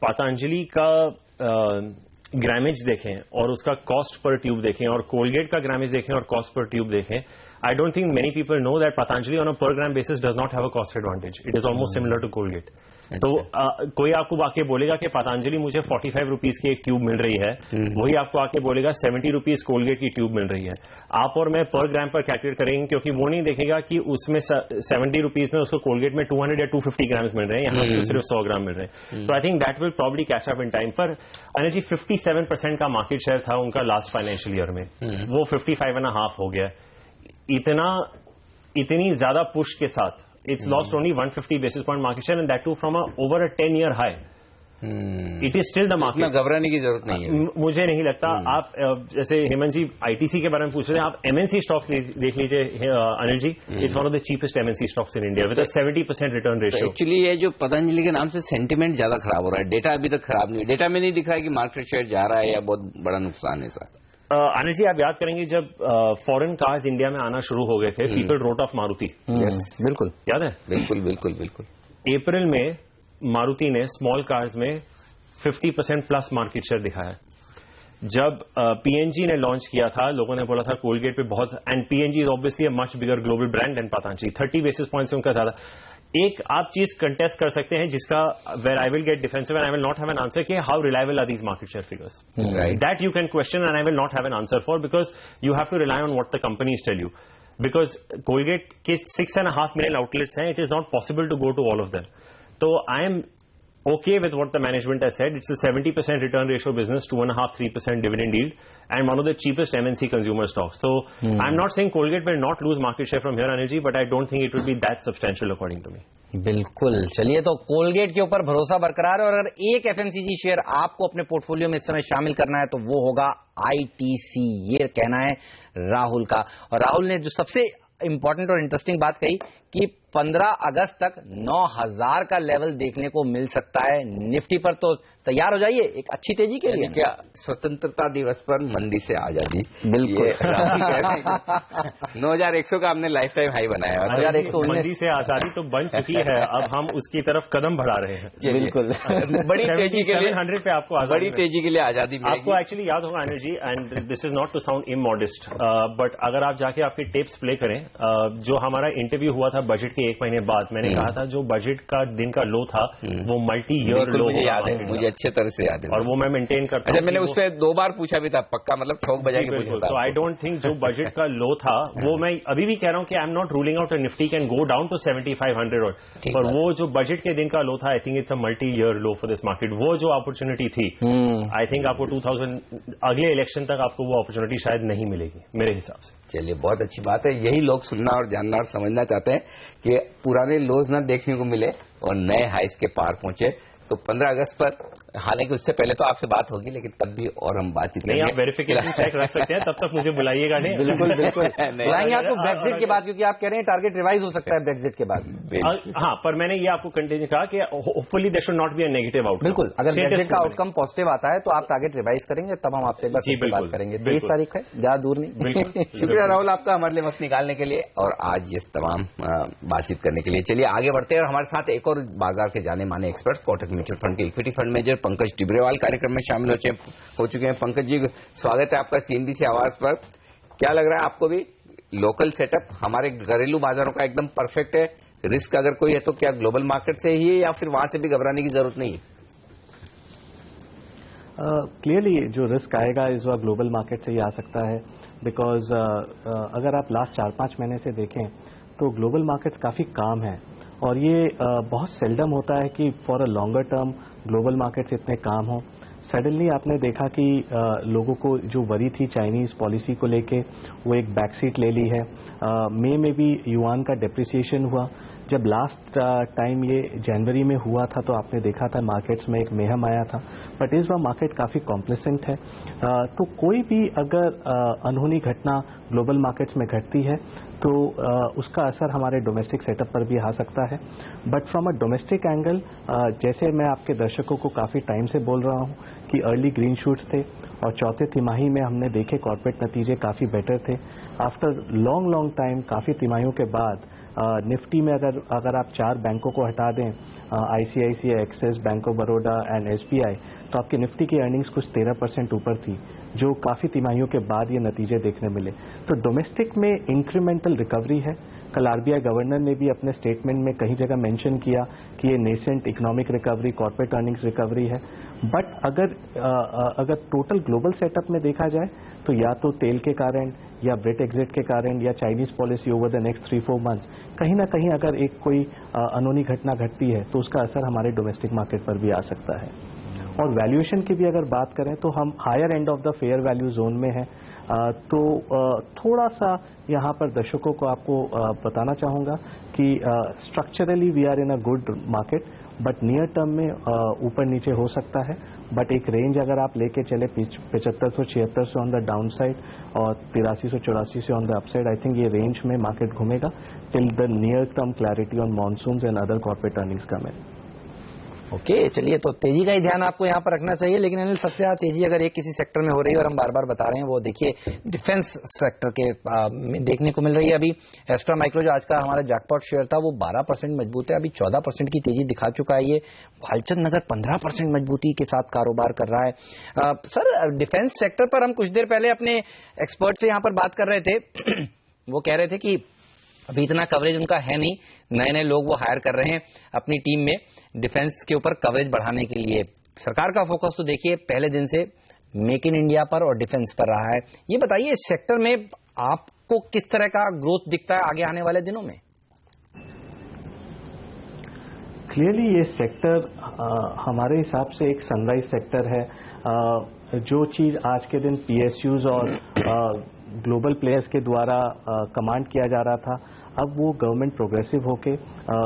पतंजलि का ग्रामेज देखें और उसका कॉस्ट पर ट्यूब देखें और कोलगेट का ग्रामेज देखें और कॉस्ट पर ट्यूब देखें, I don't think many people know that Patanjali on a per gram basis does not have a cost advantage. It is almost similar to Colgate. तो कोई आपको आके बोलेगा कि पतंजलि मुझे 45 रुपीज की एक ट्यूब मिल रही है, वही आपको आके बोलेगा 70 रुपीज कोलगेट की ट्यूब मिल रही है। आप और मैं पर ग्राम पर कैलकुलेट करेंगे, क्योंकि वो नहीं देखेगा कि उसमें 70 रुपीज में उसको कोलगेट में 200 या 250 ग्राम्स मिल रहे हैं, यहाँ सिर्फ 100 ग्राम मिल रहे हैं। तो I think that will probably catch up in time. पर एनर्जी 57% का मार्केट शेयर था उनका लास्ट फाइनेंशियल ईयर में, वो 55.5 हो गया। इतनी ज्यादा पुश के साथ it's lost only 150 basis point market share, and that too from over a 10-year high. It is still the market. घबराने की जरूरत नहीं है, मुझे नहीं लगता। आप जैसे हेमंत जी ITC के बारे में पूछ रहे हैं, आप MNC स्टॉक्स देख लीजिए Anil ji, it's one of the cheapest MNC stocks in India with a 70% return ratio. Actually ये जो पतंजलि के नाम से सेंटिमेंट ज्यादा खराब हो रहा है, डेटा अभी तक खराब नहीं, डेटा में नहीं दिख रहा है कि मार्केट शेयर जा रहा है या बहुत बड़ा नुकसान है सर। आनंद जी, आप याद करेंगे जब फॉरेन कार्स इंडिया में आना शुरू हो गए थे, पीपल रोट ऑफ मारुति। बिल्कुल याद है? बिल्कुल। अप्रैल में मारुति ने स्मॉल कार्स में 50% प्लस मार्केट शेयर दिखाया। जब PNG ने लॉन्च किया था, लोगों ने बोला था कोलगेट पे बहुत, and PNG is obviously a much bigger global brand than Patanjali, 30 basis point से उनका ज्यादा। एक आप चीज कंटेस्ट कर सकते हैं जिसका where I will get defensive and I will not have an answer कि how reliable are these market share figures, that you can question and I will not have an answer for, because you have to rely on what the companies tell you. Because Colgate के 6.5 million outlets हैं, it is not possible to go to all of them. तो I am okay with what the management has said. It's a 70% return ratio business, 2.5-3% dividend yield, and one of the cheapest MNC consumer stocks. So I'm not saying Colgate will not lose market share from here, Anil ji, but I don't think it will be that substantial according to me. बिल्कुल। चलिए, तो Colgate के ऊपर भरोसा बरकरार है, और अगर एक FMCG शेयर आपको अपने पोर्टफोलियो में इस समय शामिल करना है तो वो होगा ITC। ये कहना है राहुल का, और राहुल ने जो सबसे इंपॉर्टेंट और इंटरेस्टिंग बात कही कि 15 अगस्त तक 9000 का लेवल देखने को मिल सकता है निफ्टी पर। तो तैयार हो जाइए एक अच्छी तेजी के लिए। क्या स्वतंत्रता दिवस पर मंदी से आजादी, बिल्कुल 9100 का हमने लाइफ टाइम हाई बनाया। 9119 मंदी से आजादी तो बन चुकी है, अब हम उसकी तरफ कदम बढ़ा रहे हैं। बिल्कुल बड़ी तेजी के लिए 700 पे आपको बड़ी तेजी के लिए आजादी मिलेगी। आपको एक्चुअली याद होगा Anil ji, and this is not to sound immodest, but अगर आप जाके आपके टेप्स प्ले करें, जो हमारा इंटरव्यू हुआ था बजट के एक महीने बाद, मैंने कहा था जो बजट का दिन का लो था वो मल्टी ईयर लो, मुझे याद है, मुझे अच्छे तरह से याद है, और वो मैं मेंटेन करता हूं। अच्छा, मैंने उससे 2 बार पूछा भी था, पक्का मतलब ठोक बजा के पूछा था। तो आई डोंट थिंक जो बजट का लो था वो, मैं अभी भी कह रहा हूं कि I am not ruling out Nifty can go down to 7500, पर वो जो बजट के दिन का लो था, I think it's a multi year low for this market. वो जो अपॉर्चुनिटी थी, आई थिंक आपको 2000 अगले इलेक्शन तक आपको वो अपॉर्चुनिटी शायद नहीं मिलेगी मेरे हिसाब से। चलिए, बहुत अच्छी बात है, यही लोग सुनना और जानना और समझना चाहते हैं कि पुराने लोज ना देखने को मिले और नए हाइस के पार पहुंचे। तो 15 अगस्त पर, हालांकि उससे पहले तो आपसे बात होगी, लेकिन तब भी और हम बातचीत नहीं, आप वेरिफिकेशन चेक रख सकते हैं, तब तक मुझे बुलाइएगा नहीं। बिल्कुल बिल्कुल बुलाएंगे आपको ब्रेक्जिट के बाद, क्योंकि आप कह रहे हैं टारगेट रिवाइज हो सकता है ब्रेक्जिट के बाद। हाँ, पर मैंने ये आपको कंटिन्यू कहा कि hopefully there should not be a negative outcome. बिल्कुल, अगर ब्रेक्जिट का आउटकम पॉजिटिव आता है तो आप टारगेट रिवाइज करेंगे, तब हम आपसे एक बार बात करेंगे। 23 तारीख है, ज्यादा दूर नहीं। शुक्रिया राहुल आपका हमारे लिए वक्त निकालने के लिए और आज ये तमाम बातचीत करने के लिए। चलिए आगे बढ़ते हैं और हमारे साथ एक और बाजार के जाने माने एक्सपर्ट, कोटक म्यूचुअल फंड के equity fund manager Pankaj Tibrewal कार्यक्रम में शामिल हो चुके हैं। पंकज जी, स्वागत है आपका CNBC आवाज पर। क्या लग रहा है आपको भी, लोकल सेटअप हमारे घरेलू बाजारों का एकदम परफेक्ट है? रिस्क अगर कोई है तो क्या ग्लोबल मार्केट से ही है या फिर वहां से भी घबराने की जरूरत नहीं है? क्लियरली जो रिस्क आएगा इस बार ग्लोबल मार्केट से ही आ सकता है, बिकॉज अगर आप लास्ट 4-5 महीने से देखें तो ग्लोबल मार्केट्स काफ़ी काम है, और ये बहुत सेल्डम होता है कि for a longer term global markets इतने काम हो। सडनली आपने देखा कि लोगों को जो वरी थी चाइनीज़ पॉलिसी को लेके, वो एक बैक सीट ले ली है। मई में भी युआन का डेप्रिसिएशन हुआ। जब लास्ट टाइम ये जनवरी में हुआ था तो आपने देखा था मार्केट्स में एक मेहम आया था, बट इस बार मार्केट काफ़ी कॉम्प्लेसेंट है। तो कोई भी अगर अनहोनी घटना ग्लोबल मार्केट्स में घटती है तो उसका असर हमारे डोमेस्टिक सेटअप पर भी आ सकता है। But from a domestic angle, जैसे मैं आपके दर्शकों को काफ़ी टाइम से बोल रहा हूँ कि अर्ली ग्रीन शूट्स थे और चौथे तिमाही में हमने देखे कॉर्पोरेट नतीजे काफ़ी बेटर थे। आफ्टर लॉन्ग टाइम, काफ़ी तिमाहियों के बाद निफ्टी में अगर आप 4 बैंकों को हटा दें, ICICI, axis, bank of Baroda and SBI, तो आपकी निफ्टी की अर्निंग्स कुछ 13% ऊपर थी, जो काफ़ी तिमाहियों के बाद ये नतीजे देखने मिले। तो डोमेस्टिक में इंक्रीमेंटल रिकवरी है। कल RBI गवर्नर ने भी अपने स्टेटमेंट में कई जगह मेंशन किया कि ये nascent economic recovery, corporate earnings recovery है। बट अगर टोटल ग्लोबल सेटअप में देखा जाए तो या तो तेल के कारण या ब्रेट एग्जिट के कारण या Chinese policy over the next 3-4 months, कहीं ना कहीं अगर एक कोई अनहोनी घटना घटती है तो उसका असर हमारे डोमेस्टिक मार्केट पर भी आ सकता है। और वैल्यूएशन की भी अगर बात करें तो हम higher end of the fair value zone में हैं। तो थोड़ा सा यहाँ पर दर्शकों को आपको बताना चाहूँगा कि structurally we are in a good market, but near term में ऊपर नीचे हो सकता है। बट एक रेंज अगर आप लेके चले 7500-7600 से ऑन द डाउन साइड और 8300-8400 से on the upside, I think ये रेंज में मार्केट घूमेगा till the near term clarity on monsoons and other corporate earnings come in. Okay, चलिए, तो तेजी का ही ध्यान आपको यहाँ पर रखना चाहिए। लेकिन अनिल, सबसे ज्यादा तेजी अगर एक किसी सेक्टर में हो रही है और हम बार बार बता रहे हैं, वो देखिए डिफेंस सेक्टर के देखने को मिल रही है। अभी एस्ट्रा माइक्रो जो आज का हमारा जैकपॉट शेयर था वो 12% मजबूत है, अभी 14% की तेजी दिखा चुका है। ये भालचंद नगर 15% मजबूती के साथ कारोबार कर रहा है। सर, डिफेंस सेक्टर पर हम कुछ देर पहले अपने एक्सपर्ट से यहाँ पर बात कर रहे थे। वो कह रहे थे कि अभी इतना कवरेज उनका है नहीं, नए लोग वो हायर कर रहे हैं अपनी टीम में डिफेंस के ऊपर कवरेज बढ़ाने के लिए। सरकार का फोकस तो देखिए पहले दिन से मेक इन इंडिया पर और डिफेंस पर रहा है। ये बताइए, इस सेक्टर में आपको किस तरह का ग्रोथ दिखता है आगे आने वाले दिनों में? क्लियरली ये सेक्टर हमारे हिसाब से एक सनराइज सेक्टर है। जो चीज़ आज के दिन PSUs और ग्लोबल प्लेयर्स के द्वारा कमांड किया जा रहा था, अब वो गवर्नमेंट प्रोग्रेसिव होके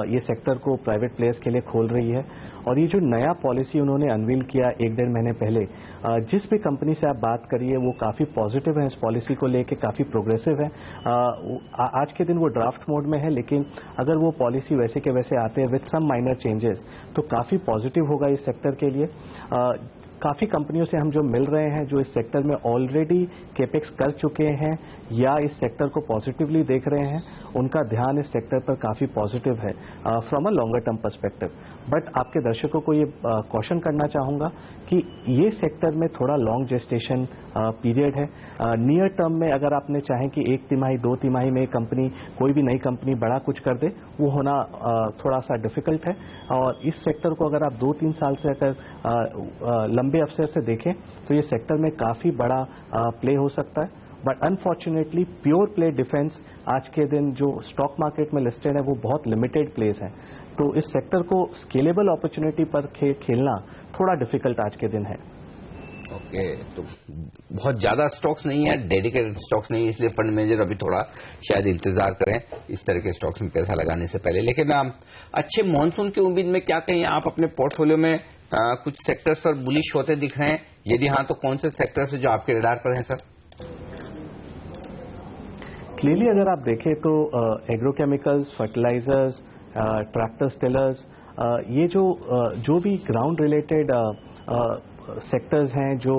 ये सेक्टर को प्राइवेट प्लेयर्स के लिए खोल रही है। और ये जो नया पॉलिसी उन्होंने अनवील किया 1-1.5 महीने पहले, जिस भी कंपनी से आप बात करिए वो काफ़ी पॉजिटिव है इस पॉलिसी को लेके, काफ़ी प्रोग्रेसिव है। आज के दिन वो ड्राफ्ट मोड में है, लेकिन अगर वो पॉलिसी वैसे के वैसे आते हैं विथ सम माइनर चेंजेस तो काफ़ी पॉजिटिव होगा इस सेक्टर के लिए। काफ़ी कंपनियों से हम जो मिल रहे हैं जो इस सेक्टर में ऑलरेडी केपेक्स कर चुके हैं या इस सेक्टर को पॉजिटिवली देख रहे हैं, उनका ध्यान इस सेक्टर पर काफ़ी पॉजिटिव है from a longer term perspective. But आपके दर्शकों को ये कॉशन करना चाहूँगा कि ये सेक्टर में थोड़ा लॉन्ग जेस्टेशन पीरियड है। नियर टर्म में अगर आपने चाहें कि 1 तिमाही 2 तिमाही में कंपनी, कोई भी नई कंपनी बड़ा कुछ कर दे, वो होना थोड़ा सा डिफिकल्ट है। और इस सेक्टर को अगर आप 2-3 साल से अगर लंबे अवसर से देखें तो ये सेक्टर में काफ़ी बड़ा प्ले हो सकता है। But unfortunately pure play defence आज के दिन जो स्टॉक मार्केट में लिस्टेड है वो बहुत लिमिटेड प्लेस है, तो इस सेक्टर को स्केलेबल अपॉर्चुनिटी पर खेलना थोड़ा डिफिकल्ट आज के दिन है। ओके, तो बहुत ज्यादा स्टॉक्स नहीं है, डेडिकेटेड स्टॉक्स नहीं है, इसलिए फंड मैनेजर अभी थोड़ा शायद इंतजार करें इस तरह के स्टॉक्स में पैसा लगाने से पहले। लेकिन अच्छे मॉनसून की उम्मीद में क्या कहीं आप अपने पोर्टफोलियो में कुछ सेक्टर्स पर बुलिश होते दिख रहे हैं? यदि हाँ, तो कौन से सेक्टर्स है जो आपके रडार पर हैं सर? क्लियरली अगर आप देखें तो एग्रोकेमिकल्स, फर्टिलाइजर्स, ट्रैक्टर्स, टिलर्स, ये जो भी ग्राउंड रिलेटेड सेक्टर्स हैं जो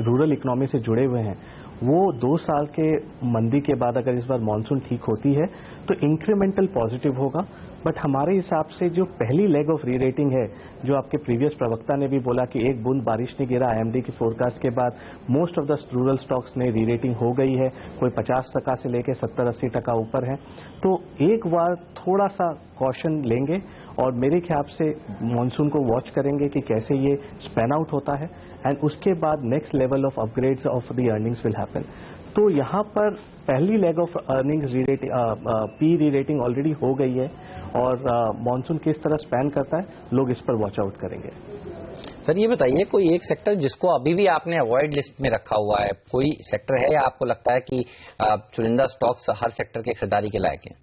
रूरल इकोनॉमी से जुड़े हुए हैं, वो 2 साल के मंदी के बाद अगर इस बार मानसून ठीक होती है तो इंक्रीमेंटल पॉजिटिव होगा। बट हमारे हिसाब से जो पहली लेग ऑफ री रेटिंग है, जो आपके प्रीवियस प्रवक्ता ने भी बोला कि एक बूंद बारिश ने गिरा, आईएमडी की फोरकास्ट के बाद most of the rural stocks ने री रेटिंग हो गई है, कोई 50% से लेकर 70-80% ऊपर है। तो एक बार थोड़ा सा कॉशन लेंगे और मेरे ख्याल से मानसून को वॉच करेंगे कि कैसे ये स्पैन आउट होता है, एंड उसके बाद next level of upgrades of the earnings will happen. तो यहाँ पर पहली लेग ऑफ अर्निंग्स पी री रेटिंग ऑलरेडी हो गई है और मानसून किस तरह स्पैन करता है, लोग इस पर वॉच आउट करेंगे। सर ये बताइए, कोई एक सेक्टर जिसको अभी भी आपने अवॉइड लिस्ट में रखा हुआ है, कोई सेक्टर है या आपको लगता है कि चुनिंदा स्टॉक्स हर सेक्टर के खरीदारी के लायक हैं?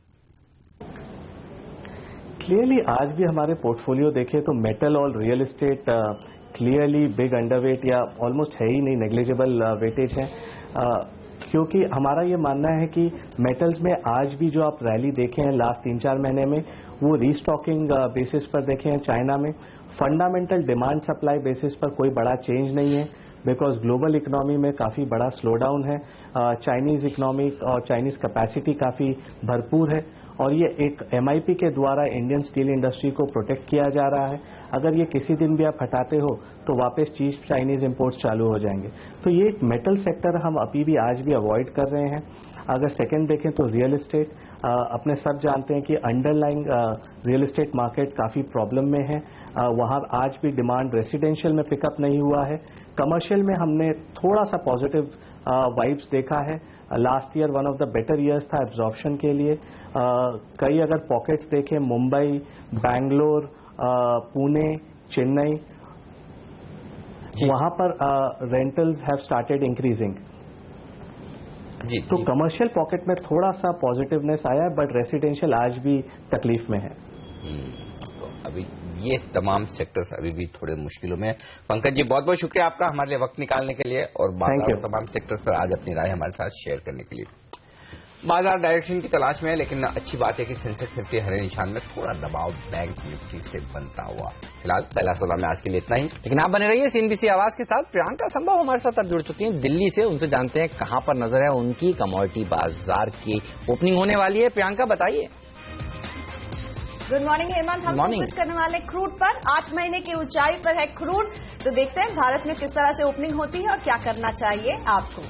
क्लियरली आज भी हमारे पोर्टफोलियो देखें तो मेटल और real estate clearly big underweight या ऑलमोस्ट है ही नहीं, नेग्लिजिबल वेटेज है, क्योंकि हमारा ये मानना है कि मेटल्स में आज भी जो आप रैली देखे हैं लास्ट 3-4 महीने में, वो रीस्टॉकिंग बेसिस पर देखे हैं चाइना में। फंडामेंटल डिमांड सप्लाई बेसिस पर कोई बड़ा चेंज नहीं है, बिकॉज ग्लोबल इकोनॉमी में काफ़ी बड़ा स्लो डाउन है, चाइनीज़ इकोनॉमी और चाइनीज़ कैपेसिटी काफ़ी भरपूर है, और ये एक MIP के द्वारा इंडियन स्टील इंडस्ट्री को प्रोटेक्ट किया जा रहा है। अगर ये किसी दिन भी आप हटाते हो तो वापस चीप चाइनीज इंपोर्ट्स चालू हो जाएंगे। तो ये एक मेटल सेक्टर हम अभी भी आज भी अवॉइड कर रहे हैं। अगर सेकंड देखें तो रियल एस्टेट, अपने सब जानते हैं कि अंडरलाइंग रियल एस्टेट मार्केट काफ़ी प्रॉब्लम में है, वहाँ आज भी डिमांड रेसिडेंशियल में पिकअप नहीं हुआ है। कमर्शियल में हमने थोड़ा सा पॉजिटिव वाइब्स देखा है। Last year one of the better years था एब्जॉर्प्शन के लिए। कई अगर पॉकेट्स देखें, मुंबई, बैंगलोर, पुणे, चेन्नई, वहां पर रेंटल्स हैव स्टार्टेड इंक्रीजिंग। तो कमर्शियल पॉकेट में थोड़ा सा पॉजिटिवनेस आया है, बट रेसिडेंशियल आज भी तकलीफ में है। तो अभी ये तमाम सेक्टर्स अभी भी थोड़े मुश्किलों में है। पंकज जी, बहुत बहुत शुक्रिया आपका हमारे लिए वक्त निकालने के लिए और तमाम सेक्टर्स पर आज अपनी राय हमारे साथ शेयर करने के लिए। बाजार डायरेक्शन की तलाश में है, लेकिन अच्छी बात है कि सेंसेक्स निफ्टी हरे निशान में थोड़ा दबाव बैंक निफ्टी से बनता हुआ। फिलहाल पहला सौदा में आज के लिए इतना ही, लेकिन आप बने रहिए CNBC आवाज के साथ। प्रियंका संभव हमारे साथ अब जुड़ चुकी हैं दिल्ली से, उनसे जानते हैं कहां पर नजर है उनकी कमोडिटी बाजार की ओपनिंग होने वाली है। प्रियंका बताइए। गुड मॉर्निंग हेमंत, हम फोकस करने वाले क्रूड पर। 8 महीने की ऊंचाई पर है क्रूड, तो देखते हैं भारत में किस तरह से ओपनिंग होती है और क्या करना चाहिए आपको।